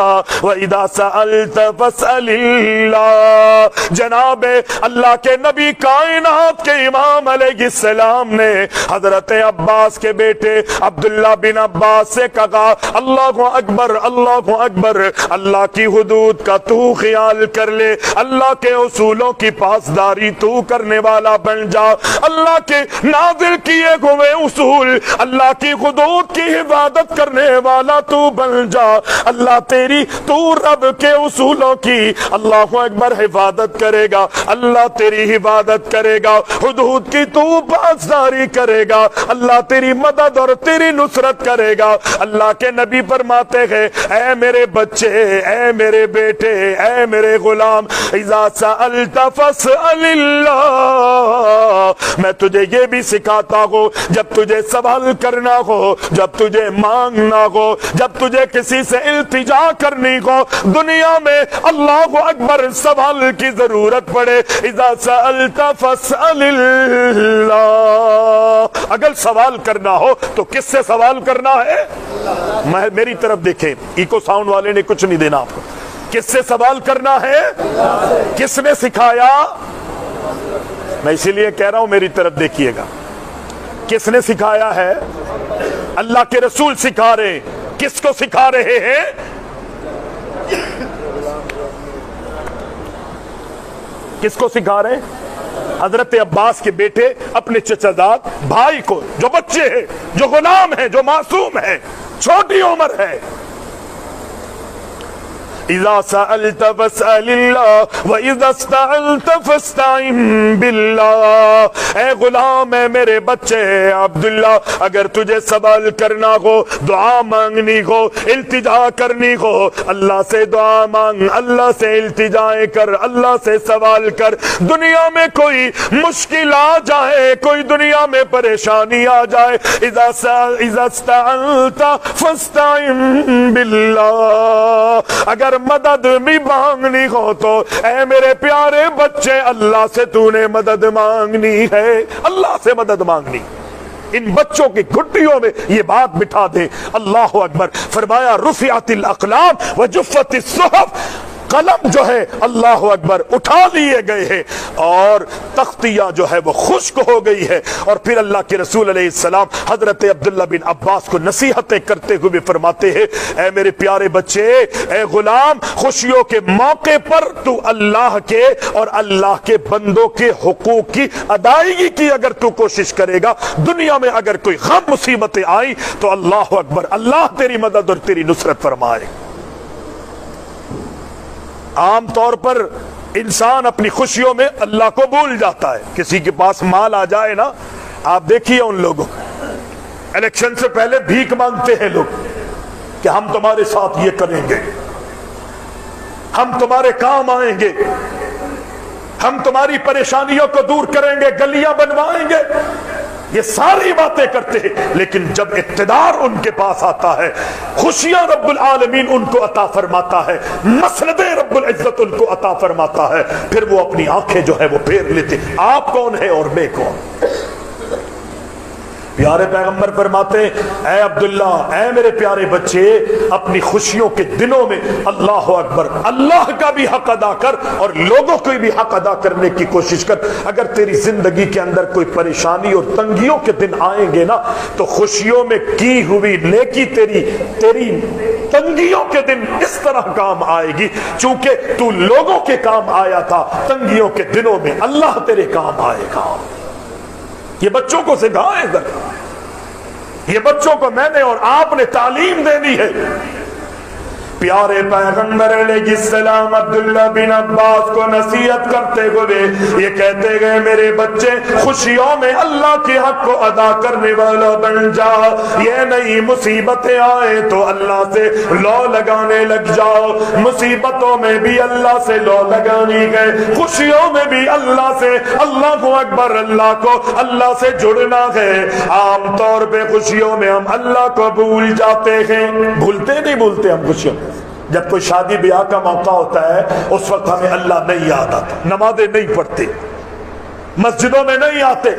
وَإِذَا سَأَلْتَ فَاسْأَلِ اللَّهِ۔ جناب اللہ کے نبی کائنات کے امام علیہ السلام نے حضرت عباس کے بیٹے عبداللہ بن عباس سے کہا اللہ اکبر، اللہ اکبر، اللہ کی حدود کا تو خیال کر لے، اللہ کے اصولوں کی پاسداری تو کرنے والا بن جا، اللہ کے نازل کیے ہوئے اصول، اللہ کی حدود کی حفاظت کرنے والا تو بن جا، اللہ تیری، تو رب کے اصولوں کی اللہ اکبر حفاظت کرے گا، اللہ تیری حفاظت کرے گا، حدود کی تو پاسداری کرے گا، اللہ تیری مدد اور تیری نصرت کرے گا۔ اللہ کے نبی فرماتے ہیں اے میرے بچے، اے میرے بیٹے، اے میرے غلام، اذا سألت فاسأل اللہ، میں تجھے یہ بھی سکھاتا ہوں جب تجھے سوال کرنا ہو، جب تجھے مانگنا ہو، جب تجھے کسی سے التجا کرنی ہو، دنیا میں اللہ اکبر سوال کی ضرورت پڑے، اذا سألت فاسأل اللہ، اگر سوال کرنا ہو تو کس سے سوال کرنا ہے؟ میری طرف دیکھیں، ایکو ساؤنڈ والے نے کچھ نہیں دینا آپ کو، کس سے سوال کرنا ہے؟ کس نے سکھایا؟ میں اسی لیے کہہ رہا ہوں میری طرف دیکھیے گا، کس نے سکھایا ہے؟ اللہ کے رسول سکھا رہے ہیں۔ کس کو سکھا رہے ہیں؟ کس کو سکھا رہے ہیں؟ حضرت عباس کے بیٹے اپنے چچا زاد بھائی کو، جو بچے ہیں، جو غلام ہیں، جو معصوم ہیں، چھوٹی عمر ہے۔ اذا سألت فاسأل اللہ واذا استعنت فاستعن باللہ، اے غلام، اے میرے بچے عبداللہ، اگر تجھے سوال کرنا ہو، دعا مانگنی ہو، التجا کرنی ہو، اللہ سے دعا مانگ، اللہ سے التجائیں کر، اللہ سے سوال کر۔ دنیا میں کوئی مشکل آ جائے، کوئی دنیا میں پریشانی آ جائے، اذا استعنت فاستعن باللہ، اگر مدد بھی مانگنی ہو تو اے میرے پیارے بچے اللہ سے تو نے مدد مانگنی ہے، اللہ سے مدد مانگنی۔ ان بچوں کی گھٹیوں میں یہ بات بٹھا دے۔ اللہ اکبر۔ فرمایا رفعت الاقلام وجفت الصحف، قلم جو ہے اللہ اکبر اٹھا لیے گئے ہیں اور تختیاں جو ہے وہ خشک ہو گئی ہے. اور پھر اللہ کے رسول علیہ السلام حضرت عبداللہ بن عباس کو نصیحتیں کرتے ہوئے فرماتے ہیں اے میرے پیارے بچے، اے غلام، خوشیوں کے موقع پر تو اللہ کے اور اللہ کے بندوں کے حقوق کی ادائیگی کی اگر تو کوشش کرے گا، دنیا میں اگر کوئی غم مصیبتیں آئی تو اللہ اکبر، اللہ تیری مدد اور تیری نصرت فرمائے. عام طور پر انسان اپنی خوشیوں میں اللہ کو بھول جاتا ہے. کسی کے پاس مال آ جائے نا، آپ دیکھیے ان لوگوں الیکشن سے پہلے بھیک مانگتے ہیں لوگ کہ ہم تمہارے ساتھ یہ کریں گے، ہم تمہارے کام آئیں گے، ہم تمہاری پریشانیوں کو دور کریں گے، گلیاں بنوائیں گے، یہ ساری باتیں کرتے ہیں. لیکن جب اقتدار ان کے پاس آتا ہے، خوشیاں رب العالمین ان کو عطا فرماتا ہے، مسندیں رب العزت ان کو عطا فرماتا ہے، پھر وہ اپنی آنکھیں جو ہے وہ پھیر لیتے. آپ کون ہیں اور میں کون؟ پیارے پیغمبر فرماتے ہیں اے عبداللہ، اے میرے پیارے بچے، اپنی خوشیوں کے دنوں میں اللہ اکبر، اللہ کا بھی حق ادا کر اور لوگوں کو بھی حق ادا کرنے کی کوشش کر. اگر تیری زندگی کے اندر کوئی پریشانی اور تنگیوں کے دن آئیں گے نا تو خوشیوں میں کی ہوئی نیکی تیری تنگیوں کے دن اس طرح کام آئے گی. چونکہ تو لوگوں کے کام آیا تھا، تنگیوں کے دنوں میں اللہ تیرے کام آئے گا. یہ بچوں کو سکھائے گا، یہ بچوں کو میں نے اور آپ نے تعلیم دینی ہے. پیارے پیغمبر علیہ السلام عبداللہ بن عباس کو نصیحت کرتے ہوئے یہ کہتے گئے میرے بچے، خوشیوں میں اللہ کے حق کو ادا کرنے والا بن جا. یہ نہیں مصیبتیں آئیں تو اللہ سے لو لگانے لگ جاؤ، مصیبتوں میں بھی اللہ سے لو لگانی گئے، خوشیوں میں بھی اللہ سے، اللہ اکبر، اللہ سے جڑنا ہے. عام طور پہ خوشیوں میں ہم اللہ کو بھول جاتے ہیں. بھولتے نہیں بھولتے ہم خوشیوں میں. جب کوئی شادی بیاہ کا موقع ہوتا ہے اس وقت ہمیں اللہ نہیں یاد آتا، نمازیں نہیں پڑھتے، مسجدوں میں نہیں آتے،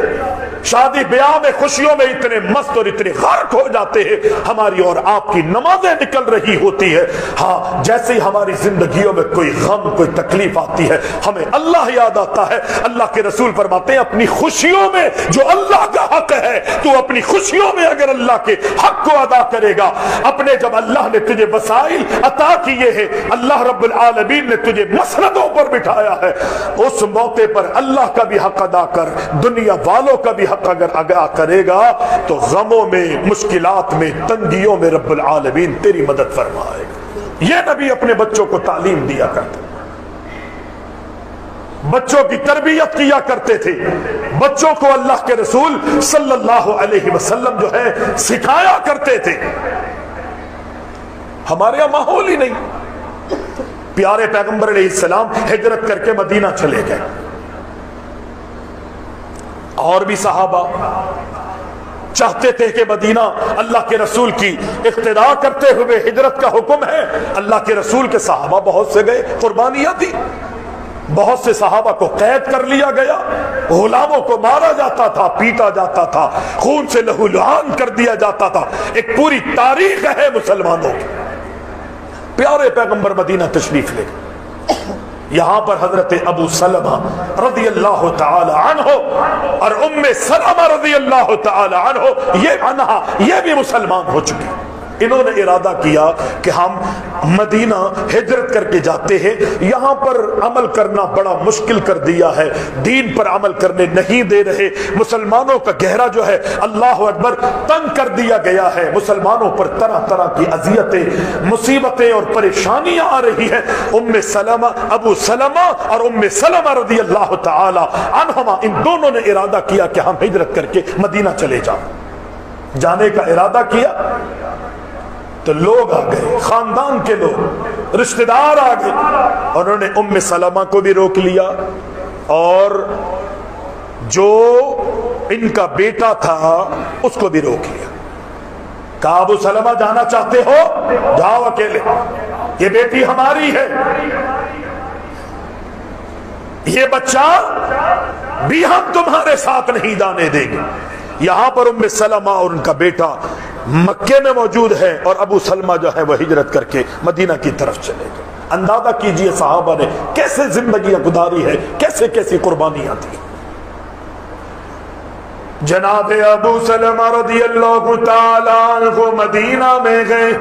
شادی بیاہ میں خوشیوں میں اتنے مست اور اتنے غرق ہو جاتے ہیں، ہماری اور آپ کی نمازیں نکل رہی ہوتی ہے. ہاں جیسے ہی ہماری زندگیوں میں کوئی غم، کوئی تکلیف آتی ہے، ہمیں اللہ یاد آتا ہے. اللہ کے رسول فرماتے ہیں اپنی خوشیوں میں جو اللہ کا حق ہے، تو اپنی خوشیوں میں اگر اللہ کے حق کو ادا کرے گا، اپنے جب اللہ نے تجھے وسائل عطا کیے ہیں، اللہ رب العالمین نے تجھے مسندوں پر بٹھایا ہے، اس موقع پر اللہ کا بھی حق ادا کر، دنیا والوں کا بھی حق اگر ادا کرے گا تو غموں میں، مشکلات میں، تنگیوں میں رب العالمین تیری مدد فرمائے گا. یہ نبی اپنے بچوں کو تعلیم دیا کرتے، بچوں کی تربیت کیا کرتے تھے، بچوں کو اللہ کے رسول صلی اللہ علیہ وسلم جو ہے سکھایا کرتے تھے. ہمارے یہاں ماحول ہی نہیں. پیارے پیغمبر علیہ السلام ہجرت کر کے مدینہ چلے گئے، اور بھی صحابہ چاہتے تھے کہ مدینہ اللہ کے رسول کی اقتدا کرتے ہوئے ہجرت کا حکم ہے. اللہ کے رسول کے صحابہ بہت سے گئے، قربانیاں دی، بہت سے صحابہ کو قید کر لیا گیا، غلاموں کو مارا جاتا تھا، پیٹا جاتا تھا، خون سے لہو لہان کر دیا جاتا تھا. ایک پوری تاریخ ہے مسلمانوں کی. پیارے پیغمبر مدینہ تشریف لے گئے. یہاں پر حضرت ابو سلمہ رضی اللہ تعالی عنہ اور ام سلمہ رضی اللہ تعالی عنہ یہ بھی مسلمان ہو چکے. انہوں نے ارادہ کیا کہ ہم مدینہ ہجرت کر کے جاتے ہیں، یہاں پر عمل کرنا بڑا مشکل کر دیا ہے، دین پر عمل کرنے نہیں دے رہے، مسلمانوں کا گہرا جو ہے اللہ اکبر تنگ کر دیا گیا ہے، مسلمانوں پر طرح طرح کی اذیتیں، مصیبتیں اور پریشانیاں آ رہی ہیں. ام سلمہ، ابو سلمہ اور ام سلمہ رضی اللہ تعالی عنہما، ان دونوں نے ارادہ کیا کہ ہم ہجرت کر کے مدینہ چلے جائیں. جانے کا ارادہ کیا تو لوگ آ گئے، خاندان کے لوگ، رشتہ دار آ گئے. انہوں نے ام سلمہ کو بھی روک لیا اور جو ان کا بیٹا تھا اس کو بھی روک لیا. کہا ابو سلمہ جانا چاہتے ہو جاؤ اکیلے، یہ بیٹی ہماری ہے، یہ بچہ بھی ہم تمہارے ساتھ نہیں جانے دیں گے. یہاں پر ام سلمہ اور ان کا بیٹا مکے میں موجود ہے اور ابو سلمہ جو ہے وہ ہجرت کر کے مدینہ کی طرف چلے گئے. اندازہ کیجئے صحابہ نے کیسے زندگیاں گزاری ہے، کیسے کیسی قربانیاں تھی۔ جناب ابو سلمہ رضی اللہ تعالی عنہ مدینہ میں گئے،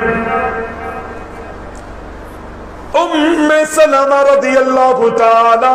ام سلمہ رضی اللہ تعالی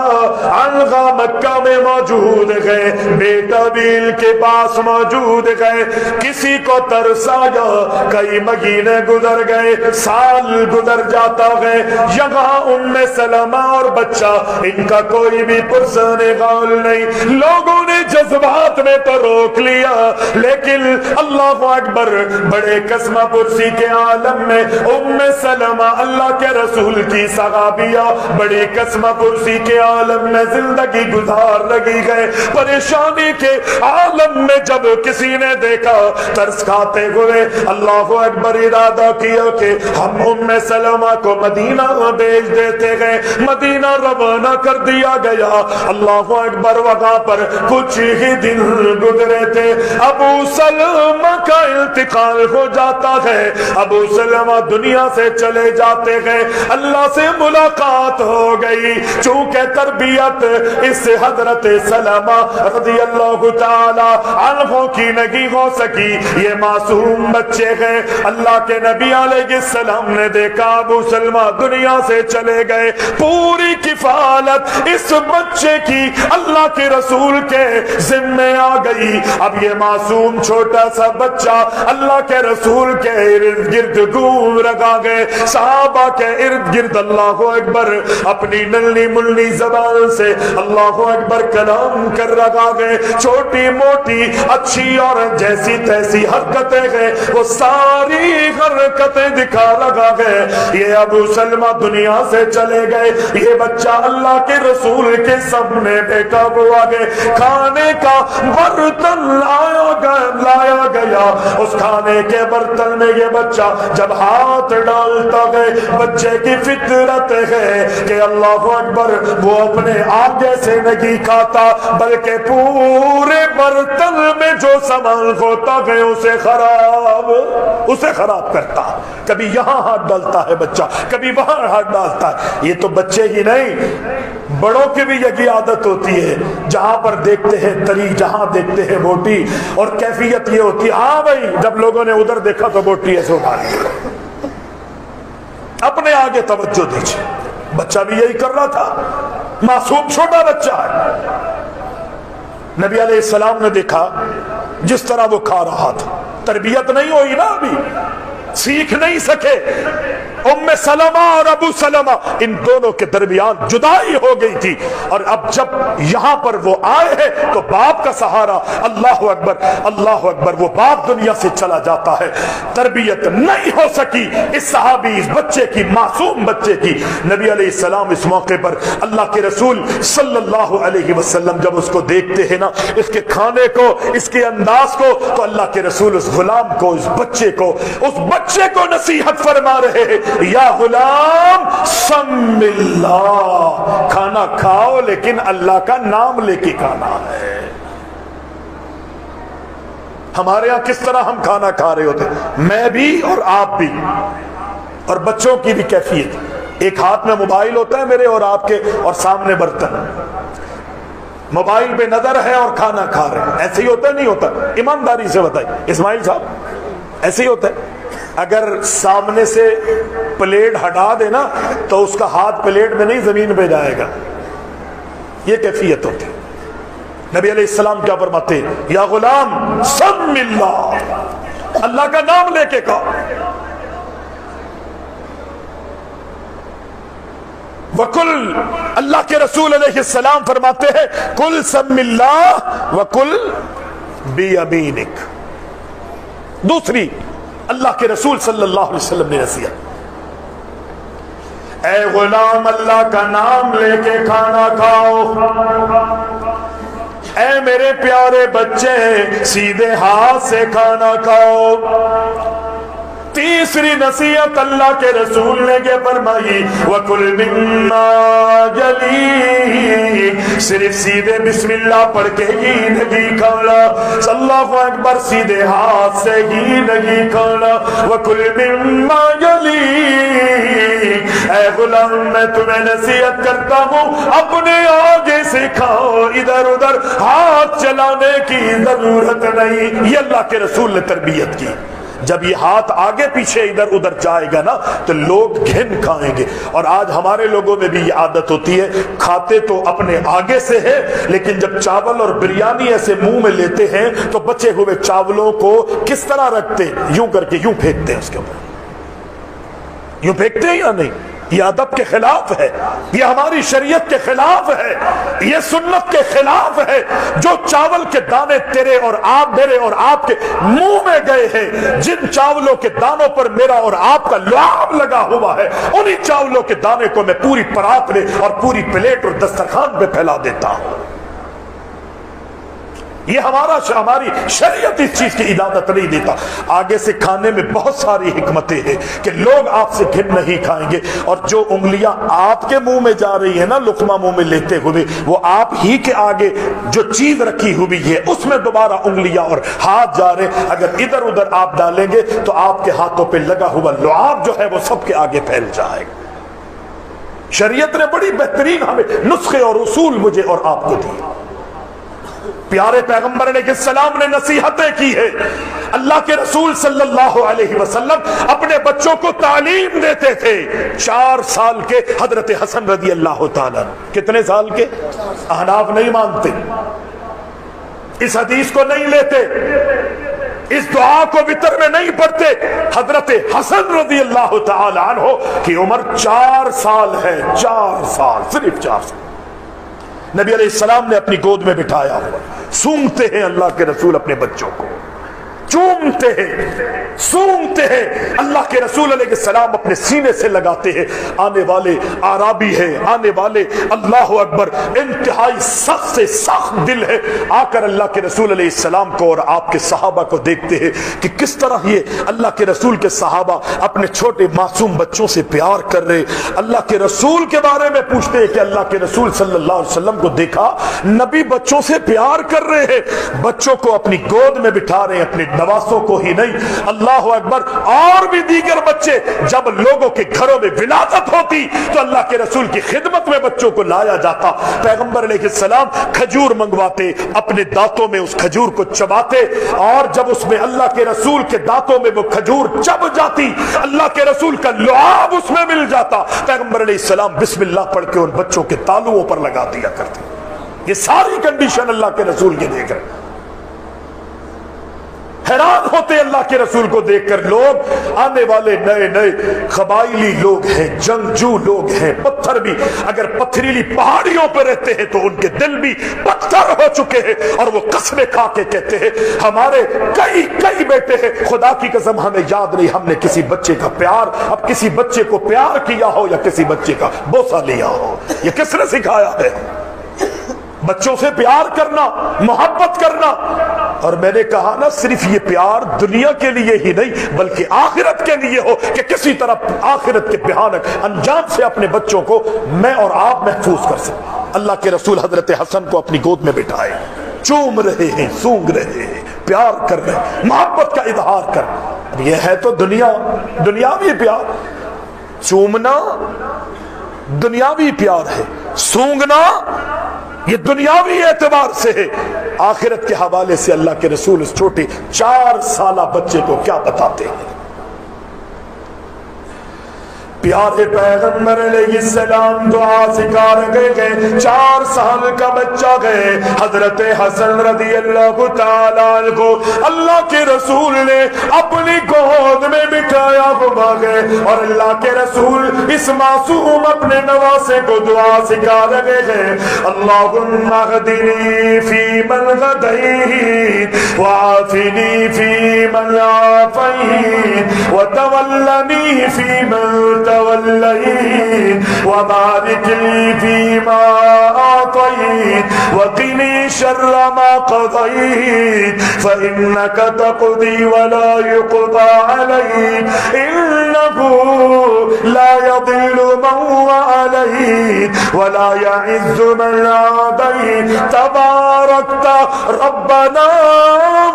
عنہ مکہ میں موجود گئے، بیٹا بھی ان کے پاس موجود گئے، کسی کو ترس آیا، کئی مہینے گزر گئے، سال گزر جاتا گئے، یہاں ام سلمہ اور بچہ ان کا کوئی بھی پرسان غال نہیں۔ لوگوں نے جذبات میں تو روک لیا، لیکن اللہ اکبر، بڑے قسمہ پرسی کے عالم میں ام سلمہ اللہ کے رسول کی صحابیہ بڑی قسمہ پرسی کے عالم میں زندگی گزار لگی گئے۔ پریشانی کے عالم میں جب کسی نے دیکھا، ترس کھاتے ہوئے اللہ اکبر ارادہ کیا کہ ہم ام سلمہ کو مدینہ بھیج دیتے گئے، مدینہ روانہ کر دیا گیا۔ اللہ اکبر، وہاں پر کچھ ہی دن گزرے تھے، ابو سلمہ کا انتقال ہو جاتا ہے، ابو سلمہ دنیا سے چلے جاتے گئے، اللہ سے ملاقات ہو گئی۔ چونکہ تربیت اس حضرت سلمہ رضی اللہ تعالی عنہ کی نہیں ہو سکی، یہ معصوم بچے گئے۔ اللہ کے نبی علیہ السلام نے دیکھا ابو سلمہ دنیا سے چلے گئے، پوری کفالت اس بچے کی اللہ کے رسول کے ذمے آ گئی۔ اب یہ معصوم چھوٹا سا بچہ اللہ کے رسول کے ارد گرد گھوم رکھا گئے، صحابہ کے ارد گرد اللہ اکبر اپنی ننھی ملنی زبان سے اللہ اکبر کلام کر رکھا گئے، چھوٹی موٹی اچھی اور جیسی تیسی حرکتیں گئے، وہ ساری حرکتیں دکھا لگا گئے۔ یہ ابو سلمہ دنیا سے چلے گئے، یہ بچہ اللہ کے رسول کے سامنے بیٹھا ہوا گئے، کھانے کا برتن لایا گیا، اس کھانے کے برتن میں یہ بچہ جب ہاتھ ڈالتا گئے، بچے کی فطرت ہے کہ اللہ اکبر وہ اپنے آگے سے نہیں کھاتا، بلکہ پورے برتن میں جو سامان ہوتا گئے اسے خراب کرتا، کبھی یہاں ہاتھ ڈالتا ہے بچہ، کبھی وہاں ہاتھ ڈالتا ہے۔ یہ تو بچے ہی نہیں، بڑوں کی بھی یہی عادت ہوتی ہے، جہاں پر دیکھتے ہیں تری، جہاں دیکھتے ہیں بوٹی، اور کیفیت یہ ہوتی ہے ہاں بھائی جب لوگوں نے ادھر دیکھا تو بوٹی ایسے اٹھا لی، اپنے آگے توجہ دیجیے۔ بچہ بھی یہی کر رہا تھا، معصوم چھوٹا بچہ ہے۔ نبی علیہ السلام نے دیکھا جس طرح وہ کھا رہا تھا، تربیت نہیں ہوئی نا، ابھی سیکھ نہیں سکے۔ ام سلمہ اور ابو سلمہ ان دونوں کے درمیان جدائی ہو گئی تھی، اور اب جب یہاں پر وہ آئے ہیں تو باپ کا سہارا، اللہ اکبر اللہ اکبر، وہ باپ دنیا سے چلا جاتا ہے، تربیت نہیں ہو سکی اس صحابی، اس بچے کی، معصوم بچے کی۔ نبی علیہ السلام اس موقع پر اللہ کے رسول صلی اللہ علیہ وسلم جب اس کو دیکھتے ہیں نا، اس کے کھانے کو، اس کے انداز کو، تو اللہ کے رسول اس غلام کو، اس بچے کو نصیحت فرما رہے ہیں، یا غلام سم اللہ، کھانا کھاؤ لیکن اللہ کا نام لے کے کھانا ہے۔ ہمارے ہاں کس طرح ہم کھانا کھا رہے ہوتے، میں بھی اور آپ بھی، اور بچوں کی بھی کیفیت، ایک ہاتھ میں موبائل ہوتا ہے میرے اور آپ کے، اور سامنے برتن، موبائل پہ نظر ہے اور کھانا کھا رہے ہیں، ایسے ہی ہوتا ہے نہیں ہوتا؟ ایمانداری سے بتائیے اسماعیل صاحب، ایسے ہی ہوتا ہے؟ اگر سامنے سے پلیٹ ہٹا دے نا تو اس کا ہاتھ پلیٹ میں نہیں زمین پہ جائے گا، یہ کیفیت ہوتی ہے۔ نبی علیہ السلام کیا فرماتے ہیں؟ یا غلام سم اللہ، اللہ کا نام لے کے کھاؤ۔ وکل، اللہ کے رسول علیہ السلام فرماتے ہیں کل سم اللہ وکل بیمینک۔ دوسری اللہ کے رسول صلی اللہ علیہ وسلم نے نصیحت، اے غلام اللہ کا نام لے کے کھانا کھاؤ، اے میرے پیارے بچے سیدھے ہاتھ سے کھانا کھاؤ، تیسری نصیحت اللہ کے رسول نے یہ فرمائی وَكُلْ مِمَّا يَلِيكَ، صرف سیدھے بسم اللہ پڑھ کے ہی نہیں کھانا، اللہ اکبر، سیدھے ہاتھ سے ہی نہیں کھانا۔ وَكُلْ مِمَّا يَلِيكَ، اے غلام میں تمہیں نصیحت کرتا ہوں اپنے آگے سے کھاؤ، ادھر ادھر ہاتھ چلانے کی ضرورت نہیں۔ یہ اللہ کے رسول نے تربیت کی۔ جب یہ ہاتھ آگے پیچھے ادھر ادھر جائے گا نا تو لوگ گھن کھائیں گے۔ اور آج ہمارے لوگوں میں بھی یہ عادت ہوتی ہے، کھاتے تو اپنے آگے سے ہے لیکن جب چاول اور بریانی ایسے منہ میں لیتے ہیں تو بچے ہوئے چاولوں کو کس طرح رکھتے ہیں؟ یوں کر کے یوں پھینکتے ہیں، اس کے اوپر یوں پھینکتے ہیں یا نہیں؟ یہ ادب کے خلاف ہے، یہ ہماری شریعت کے خلاف ہے، یہ سنت کے خلاف ہے۔ جو چاول کے دانے تیرے اور آپ، میرے اور آپ کے منہ میں گئے ہیں، جن چاولوں کے دانوں پر میرا اور آپ کا لعاب لگا ہوا ہے، انہی چاولوں کے دانے کو میں پوری پرات میں اور پوری پلیٹ اور دسترخوان پہ پھیلا دیتا ہوں۔ یہ ہماری شریعت اس چیز کی اجازت نہیں دیتا۔ آگے سے کھانے میں بہت ساری حکمتیں ہیں کہ لوگ آپ سے گھن نہیں کھائیں گے، اور جو انگلیاں آپ کے منہ میں جا رہی ہیں نا لقمہ منہ میں لیتے ہوئے، وہ آپ ہی کے آگے جو چیز رکھی ہوئی ہے اس میں دوبارہ انگلیاں اور ہاتھ جا رہے ہیں۔ اگر ادھر ادھر آپ ڈالیں گے تو آپ کے ہاتھوں پہ لگا ہوا لعاب جو ہے وہ سب کے آگے پھیل جائے گا۔ شریعت نے بڑی بہترین ہمیں نسخے اور اصول مجھے اور آپ کو دی۔ پیارے پیغمبر علیہ السلام نے نصیحتیں کی ہے۔ اللہ کے رسول صلی اللہ علیہ وسلم اپنے بچوں کو تعلیم دیتے تھے۔ 4 سال کے حضرت حسن رضی اللہ تعالیٰ، کتنے سال کے؟ احناف نہیں مانتے، اس حدیث کو نہیں لیتے، اس دعا کو وتر میں نہیں پڑھتے۔ حضرت حسن رضی اللہ تعالیٰ عنہ کی عمر 4 سال ہے، 4 سال، صرف 4 سال۔ نبی علیہ السلام نے اپنی گود میں بٹھایا ہوا، سونگتے ہیں اللہ کے رسول اپنے بچوں کو، چومتے ہیں، سونگتے ہیں۔ اللہ کے رسول علیہ السلام اپنے سینے سے لگاتے ہیں۔ آنے والے عربی ہے، آنے والے اللہ اکبر انتہائی سخت سے سخت دل ہے، آ کر اللہ کے رسول علیہ السلام کو اور آپ کے صحابہ کو دیکھتے ہیں کہ کس طرح یہ اللہ کے رسول کے صحابہ اپنے چھوٹے معصوم بچوں سے پیار کر رہے۔ اللہ کے رسول کے بارے میں پوچھتے ہیں کہ اللہ کے رسول صلی اللہ علیہ وسلم کو دیکھا نبی بچوں سے پیار کر رہے ہیں، بچوں کو اپنی گود میں بٹھا رہے ہیں، اپنے نواسوں کو ہی نہیں، اللہ اکبر، اور بھی دیگر بچے۔ جب لوگوں کے گھروں میں ولادت ہوتی تو اللہ کے رسول کی خدمت میں بچوں کو لایا جاتا۔ پیغمبر علیہ السلام کھجور منگواتے، اپنے دانتوں میں اس کھجور کو چباتے، اور جب اس میں اللہ کے رسول کے دانتوں میں وہ کھجور چب جاتی، اللہ کے رسول کا لعاب اس میں مل جاتا، پیغمبر علیہ السلام بسم اللہ پڑھ کے ان بچوں کے تالوؤں پر لگا دیا کرتے۔ یہ ساری کنڈیشن اللہ کے رسول کے دیکھ کر حیران ہوتے اللہ کے رسول کو دیکھ کر۔ لوگ آنے والے نئے نئے قبائلی لوگ ہیں، جنگجو لوگ ہیں، پتھر بھی اگر پتھریلی پہاڑیوں پہ رہتے ہیں تو ان کے دل بھی پتھر ہو چکے ہیں، اور وہ قسمیں کھا کے کہتے ہیں ہمارے کئی بیٹے ہیں، خدا کی قسم ہمیں یاد نہیں ہم نے کسی بچے کا پیار، اب کسی بچے کو پیار کیا ہو یا کسی بچے کا بوسہ لیا ہو۔ یہ کس نے سکھایا ہے؟ بچوں سے پیار کرنا، محبت کرنا۔ اور میں نے کہا نا صرف یہ پیار دنیا کے لیے ہی نہیں بلکہ آخرت کے لیے ہو، کہ کسی طرح آخرت کے بھیانک انجام سے اپنے بچوں کو میں اور آپ محفوظ کر سکیں۔ اللہ کے رسول حضرت حسن کو اپنی گود میں بٹھائے، چوم رہے ہیں، سونگ رہے ہیں، پیار کر رہے ہیں، محبت کا اظہار کر۔ یہ ہے تو دنیاوی پیار۔ چومنا دنیاوی پیار ہے، سونگنا یہ دنیاوی اعتبار سے ہے۔ آخرت کے حوالے سے اللہ کے رسول اس چھوٹے 4 سالہ بچے کو کیا بتاتے ہیں؟ پیارے پیغمبر علیہ السلام دعا سکھا رہے گئے، 4 سال کا بچہ گئے، حضرت حسن رضی اللہ تعالیٰ عنہ کو اللہ کے رسول نے اپنی گود میں بٹھایا ہوا گئے، اور اللہ کے رسول اس معصوم اپنے نواسے کو دعا سکھا رہے ہیں، اللہم اہدنی فی من ہدیت وعافنی فی من عافیت وتولنی فی من توليت وبارك لي فيما أعطيت وقني شر ما قضيت فإنك تقضي ولا يقضى عليك إنه لا يضل من واليت ولا يعز من عاديت تباركت ربنا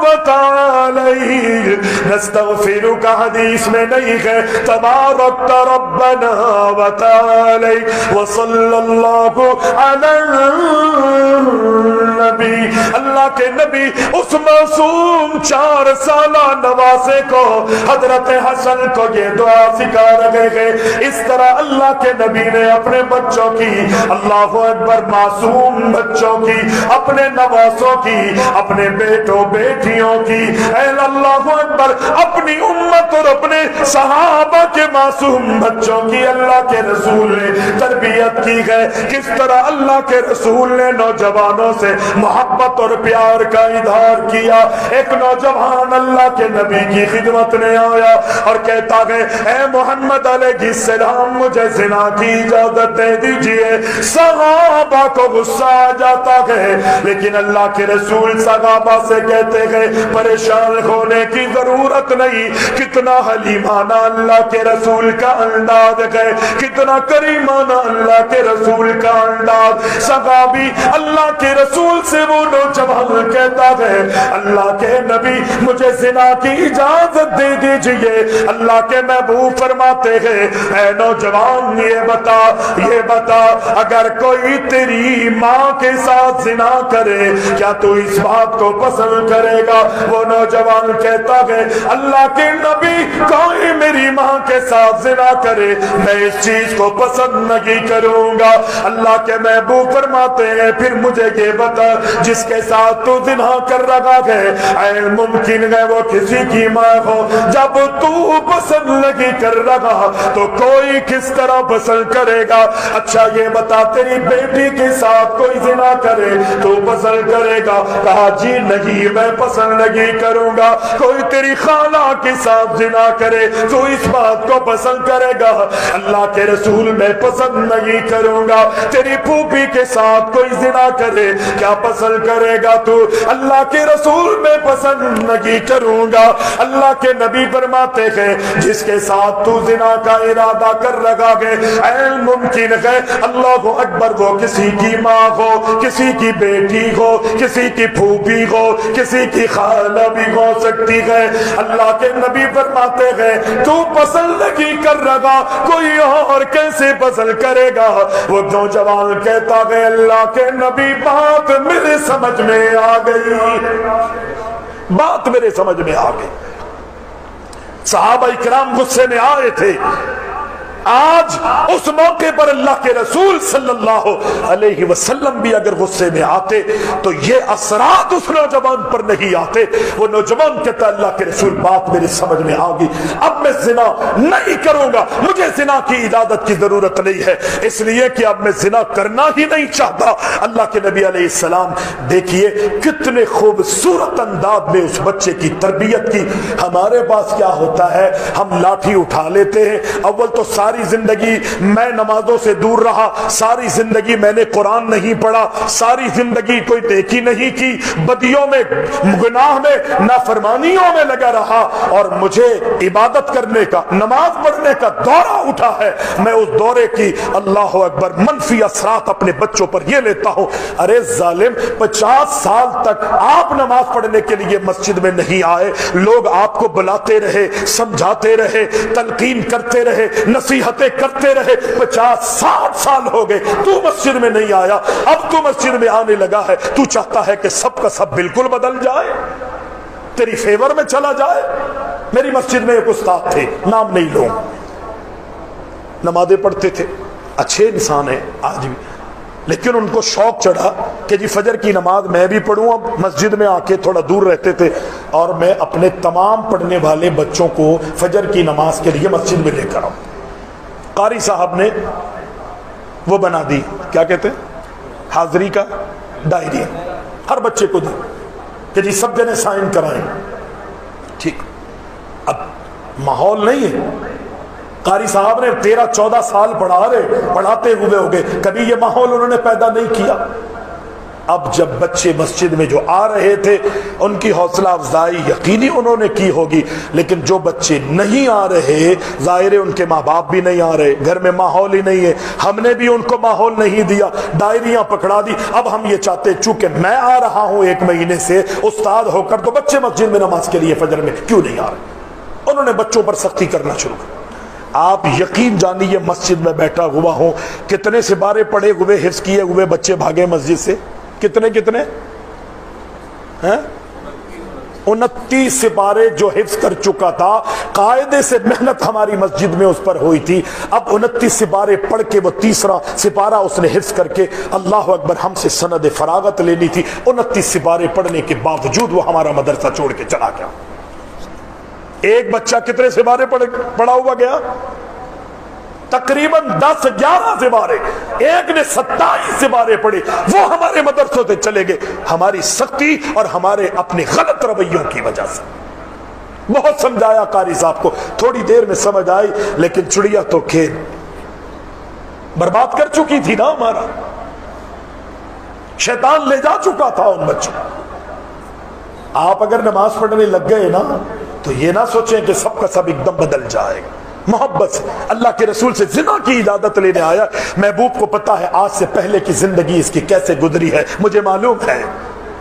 وتعاليت نستغفرك حدیث میں نہیں ہے تبارکت ربنا وتعاليت وصلی اللہ علی النبی. اللہ کے نبی اس معصوم 4 سالہ نواسے کو حضرت حسن کو یہ دعا سکھا رہے ہیں. اس طرح اللہ کے نبی نے اپنے بچوں کی, اللہ اکبر, معصوم بچوں کی, اپنے نواسوں کی, اپنے بیٹوں بیٹیوں کی, اے اللہ اکبر, اپنی امت اور اپنے صحابہ کے معصوم بچوں کی اللہ کے رسول نے تربیت کی ہے. کس طرح اللہ کے رسول نے نوجوانوں سے محبت اور پیار کا اظہار کیا. ایک نوجوان اللہ کے نبی کی خدمت میں آیا اور کہتا ہے اے محمد علیہ السلام مجھے زنا کی اجازت دے دیجئے. صحابہ کو غصہ آ جاتا ہے لیکن اللہ کے رسول صحابہ سے کہتے ہیں پریشان ہونے کی ضرورت نہیں. کتنا حلیمانہ اللہ کے رسول کا انداز ہے, کتنا کریمانہ اللہ کے رسول کا انداز. صحابی اللہ کے رسول سے وہ نوجوان کہتا ہے اللہ کے نبی مجھے زنا کی اجازت دے دیجئے. اللہ کے محبوب فرماتے ہیں اے نوجوان یہ بتا اگر کوئی تیری ماں کے ساتھ زنا کرے کیا تو اس بات کو پسند کرے گا؟ وہ نوجوان کہتا ہے اللہ کے نبی کوئی میری ماں کے ساتھ زنا کرے میں اس چیز کو پسند نہیں کروں گا. اللہ کے محبوب فرماتے ہیں پھر مجھے یہ بتا جس کے ساتھ تو زنا کر رہا ہے اے ممکن ہے وہ کسی کی ماں ہو. جب تو پسند نہیں کر رہا تو کوئی کس طرح پسند کرے گا؟ اچھا یہ بتا تیری بیٹی کے ساتھ کوئی زنا کرے تو پسند کرے گا؟ کہا جی نہیں میں پسند نہیں کروں گا. کوئی تیری خالہ کے ساتھ زنا کرے تو اس بات کو پسند کرے گا؟ اللہ کے رسول میں پسند نہیں کروں گا. تیری پھوپھی کے ساتھ کوئی زنا کرے کیا پسند کرے گا تو؟ اللہ کے رسول میں پسند نہیں کروں گا. اللہ کے نبی فرماتے ہیں جس کے ساتھ تو زنا کا ارادہ کر رہا ہے اے ممکن ہے اللہ اکبر وہ کسی کی ماں ہو, کسی کی بیٹی ہو, کسی کی پھوپھی ہو, کسی کی خالہ بھی ہو سکتی ہے. اللہ کے نبی فرماتے ہیں تو پسند نہیں کر رہا کوئی اور کیسے پسند کرے گا؟ وہ نوجوان کہتا ہے اللہ کے نبی بات میرے سمجھ میں آ گئی, بات میرے سمجھ میں آ گئی. صحابہ اکرام غصے میں آئے تھے. آج اس موقع پر اللہ کے رسول صلی اللہ علیہ وسلم بھی اگر غصے میں آتے تو یہ اثرات اس نوجوان پر نہیں آتے. وہ نوجوان کہتا اللہ کے رسول بات میرے سمجھ میں آ گئی, اب میں زنا نہیں کروں گا, مجھے زنا کی اجازت کی ضرورت نہیں ہے اس لیے کہ اب میں زنا کرنا ہی نہیں چاہتا. اللہ کے نبی علیہ السلام دیکھیے کتنے خوبصورت انداز میں اس بچے کی تربیت کی. ہمارے پاس کیا ہوتا ہے ہم لاٹھی اٹھا لیتے ہیں. اول تو ساری زندگی میں نمازوں سے دور رہا, ساری زندگی میں نے قرآن نہیں پڑھا, ساری زندگی کوئی نیکی نہیں کی, بدیوں میں گناہ میں نافرمانیوں میں لگا رہا اور مجھے عبادت کرنے کا نماز پڑھنے کا دورہ اٹھا ہے. میں اس دورے کی اللہ اکبر منفی اثرات اپنے بچوں پر یہ لیتا ہوں. ارے ظالم 50 سال تک آپ نماز پڑھنے کے لیے مسجد میں نہیں آئے, لوگ آپ کو بلاتے رہے, سمجھاتے رہے, تلقین کرتے رہے, نصیحتیں کرتے رہے, 50-60 سال ہو گئے تو مسجد میں نہیں آیا. اب تو مسجد میں آنے لگا ہے, تو چاہتا ہے کہ سب کا سب بالکل بدل جائے, تیری فیور میں چلا جائے. میری مسجد میں ایک استاد تھے, نام نہیں لوں, نمازیں پڑھتے تھے, اچھے انسان ہیں آج بھی, لیکن ان کو شوق چڑھا کہ جی فجر کی نماز میں بھی پڑھوں. اب مسجد میں آ کے تھوڑا دور رہتے تھے اور میں اپنے تمام پڑھنے والے بچوں کو فجر کی نماز کے لیے مسجد میں لے کر آؤں. قاری صاحب نے وہ بنا دی, کیا کہتے ہیں, حاضری کا ڈائری, ہر بچے کو دی کہ جی سب جنے سائن کرائیں. ٹھیک, اب ماحول نہیں ہے. قاری صاحب نے 13-14 سال پڑھاتے ہوئے ہو گئے, کبھی یہ ماحول انہوں نے پیدا نہیں کیا. اب جب بچے مسجد میں جو آ رہے تھے ان کی حوصلہ افزائی یقینی انہوں نے کی ہوگی، لیکن جو بچے نہیں آ رہے ظاہر ہے ان کے ماں باپ بھی نہیں آ رہے، گھر میں ماحول ہی نہیں ہے، ہم نے بھی ان کو ماحول نہیں دیا، ڈائریاں پکڑا دی۔ اب ہم یہ چاہتے چونکہ میں آ رہا ہوں 1 مہینے سے استاد ہو کر، تو بچے مسجد میں نماز کے لیے فجر میں کیوں نہیں آ رہے؟ انہوں نے بچوں پر سختی کرنا شروع کر۔ آپ یقین جانیے مسجد میں بیٹھا ہوا ہوں، کتنے سپارے پڑے ہوئے حفظ کیے ہوئے بچے بھاگے مسجد سے؟ کتنے 29 سپارے جو حفظ کر چکا تھا، قاعدے سے محنت ہماری مسجد میں اس پر ہوئی تھی، اب 29 سپارے پڑھ کے وہ 30واں سپارہ اس نے حفظ کر کے اللہ اکبر ہم سے سند فراغت لینی تھی، 29 سپارے پڑھنے کے باوجود وہ ہمارا مدرسہ چھوڑ کے چلا گیا۔ ایک بچہ کتنے سپارے پڑھا ہوا گیا؟ تقریباً 10-11 سپارے، ایک نے 27 سپارے پڑھے، وہ ہمارے مدرسوں سے چلے گئے، ہماری سختی اور ہمارے اپنے غلط رویوں کی وجہ سے۔ بہت سمجھایا قاری صاحب کو، تھوڑی دیر میں سمجھ آئی، لیکن چڑیا تو کھیل برباد کر چکی تھی نا ہمارا، شیطان لے جا چکا تھا ان بچوں۔ آپ اگر نماز پڑھنے لگ گئے نا تو یہ نہ سوچیں کہ سب کا سب ایک دم بدل جائے گا۔ محبت سے اللہ کے رسول سے زنا کی اجازت لینے آیا، محبوب کو پتا ہے آج سے پہلے کی زندگی اس کی کیسے گزری ہے، مجھے معلوم ہے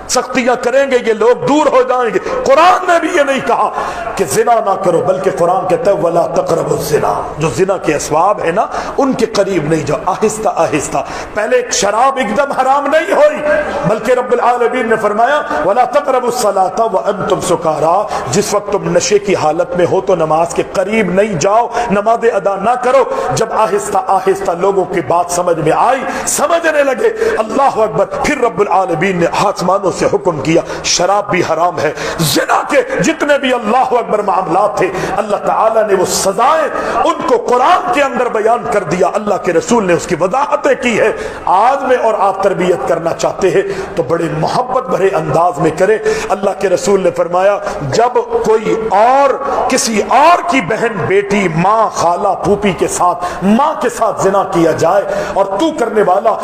سختیاں کریں گے یہ لوگ دور ہو جائیں گے۔ قرآن نے بھی یہ نہیں کہا کہ زنا نہ کرو، بلکہ قرآن کہتا ہے وَلَا تَقْرَبُوا الزِّنَا، جو زنا کے اسباب ہے نا ان کے قریب نہیں جاؤ، آہستہ آہستہ۔ پہلے شراب ایک دم حرام نہیں ہوئی، بلکہ رب العالمین نے فرمایا وَلَا تَقْرَبُوا الصَّلَاةَ وَأَنْتُمْ سُكَارَىٰ، جس وقت تم نشے کی حالت میں ہو تو نماز کے قریب نہیں جاؤ، نماز ادا نہ کرو۔ جب آہستہ آہستہ لوگوں کی بات سمجھ میں آئی، سمجھنے لگے، اللہ اکبر، پھر رب العالمین نے آسمانوں سے حکم کیا شراب بھی حرام ہے، زنا کے جتنے بھی اللہ اکبر معاملات تھے اللہ تعالیٰ نے وہ سزائیں ان کو قرآن کے اندر بیان کر دیا، اللہ کے رسول نے اس کی وضاحتیں کی ہے۔ آج میں اور آپ تربیت کرنا چاہتے ہیں تو بڑے محبت بھرے انداز میں کریں۔ اللہ کے رسول نے فرمایا جب کوئی اور کسی اور کی بہن بیٹی ماں خالہ پھوپھی کے ساتھ ماں کے ساتھ زنا کیا جائے اور تو کرنے والا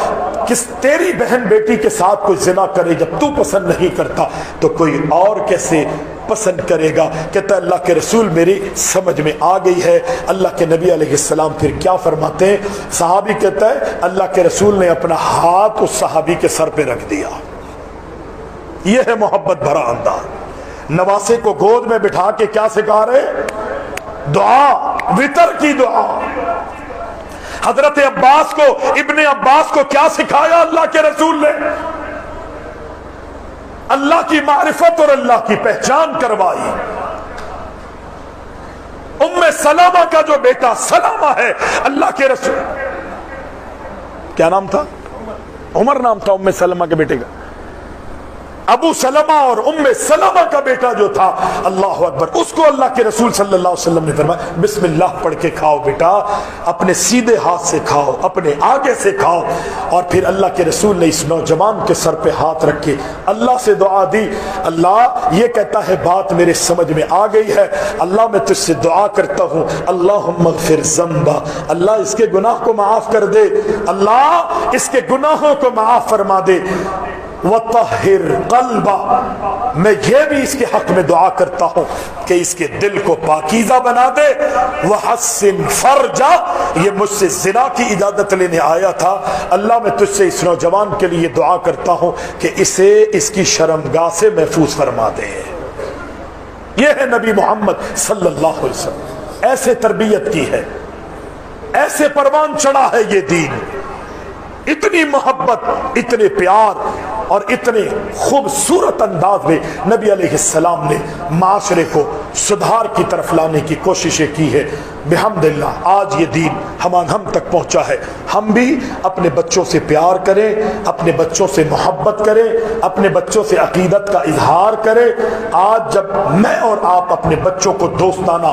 تیری بہن بیٹی کے ساتھ کوئی زنا کرے، جب تو پسند نہیں کرتا تو کوئی اور کیسے پسند کرے گا؟ کہتا ہے اللہ کے رسول میری سمجھ میں آ گئی ہے۔ اللہ کے نبی علیہ السلام پھر کیا فرماتے ہیں؟ صحابی کہتا ہے اللہ کے رسول نے اپنا ہاتھ اس صحابی کے سر پہ رکھ دیا۔ یہ ہے محبت بھرا انداز۔ نواسے کو گود میں بٹھا کے کیا سکھا رہے؟ دعا، وطر کی دعا۔ حضرت عباس کو، ابن عباس کو کیا سکھایا اللہ کے رسول نے؟ اللہ کی معرفت اور اللہ کی پہچان کروائی۔ ام سلمہ کا جو بیٹا سلمہ ہے، اللہ کے رسول کیا نام تھا؟ عمر نام تھا ام سلمہ کے بیٹے کا۔ ابو سلمہ اور ام سلمہ کا بیٹا جو تھا، اللہ اکبر، اس کو اللہ کے رسول صلی اللہ علیہ وسلم نے فرمایا بسم اللہ پڑھ کے کھاؤ بیٹا، اپنے سیدھے ہاتھ سے کھاؤ، اپنے آگے سے کھاؤ۔ اور پھر اللہ کے رسول نے اس نوجوان کے سر پہ ہاتھ رکھ کے اللہ سے دعا دی، اللہ یہ کہتا ہے بات میرے سمجھ میں آ گئی ہے، اللہ میں تجھ سے دعا کرتا ہوں اللہم اغفر ذنبا، اللہ اس کے گناہ کو معاف کر دے، اللہ اس کے گناہوں کو معاف فرما دے، وَطَهِّرْ قَلْبًا، میں یہ بھی اس کے حق میں دعا کرتا ہوں کہ اس کے دل کو پاکیزہ بنا دے، وَحَسِّنْ فَرْجًا، یہ مجھ سے زنا کی اجازت لینے آیا تھا، اللہ میں تجھ سے اس نوجوان کے لیے دعا کرتا ہوں کہ اسے اس کی شرمگاہ سے محفوظ فرما دے۔ یہ ہے نبی محمد صلی اللہ علیہ وسلم، ایسے تربیت کی ہے، ایسے پروان چڑھا ہے یہ دین، اتنی محبت، اتنے پیار اور اتنے خوبصورت انداز میں نبی علیہ السلام نے معاشرے کو سدھار کی طرف لانے کی کوششیں کی ہے۔ بحمداللہ آج یہ دین ہم تک پہنچا ہے۔ ہم بھی اپنے بچوں سے پیار کریں، اپنے بچوں سے محبت کریں، اپنے بچوں سے عقیدت کا اظہار کریں۔ آج جب میں اور آپ اپنے بچوں کو دوستانہ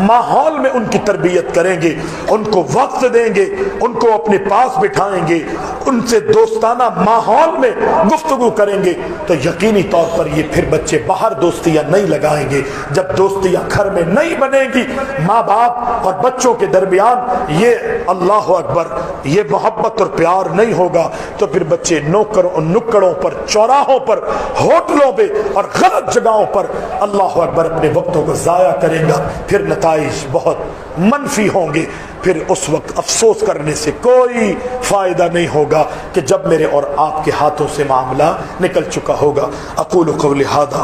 ماحول میں ان کی تربیت کریں گے، ان کو وقت دیں گے، ان کو اپنے پاس بٹھائیں گے، ان سے دوستانہ ماحول میں گفتگو کریں گے، تو یقینی طور پر یہ پھر بچے باہر دوستیاں نہیں لگائیں گے۔ جب دوست دوستیاں گھر میں نہیں بنے گی، ماں باپ اور بچوں کے درمیان یہ اللہ اکبر یہ محبت اور پیار نہیں ہوگا، تو پھر بچے نکڑوں پر، چوراہوں پر، ہوٹلوں پہ اور غلط جگہوں پر اللہ اکبر اپنے وقتوں کو ضائع کرے گا، پھر نتائج بہت منفی ہوں گے۔ پھر اس وقت افسوس کرنے سے کوئی فائدہ نہیں ہوگا کہ جب میرے اور آپ کے ہاتھوں سے معاملہ نکل چکا ہوگا۔ اقول قولی ھذا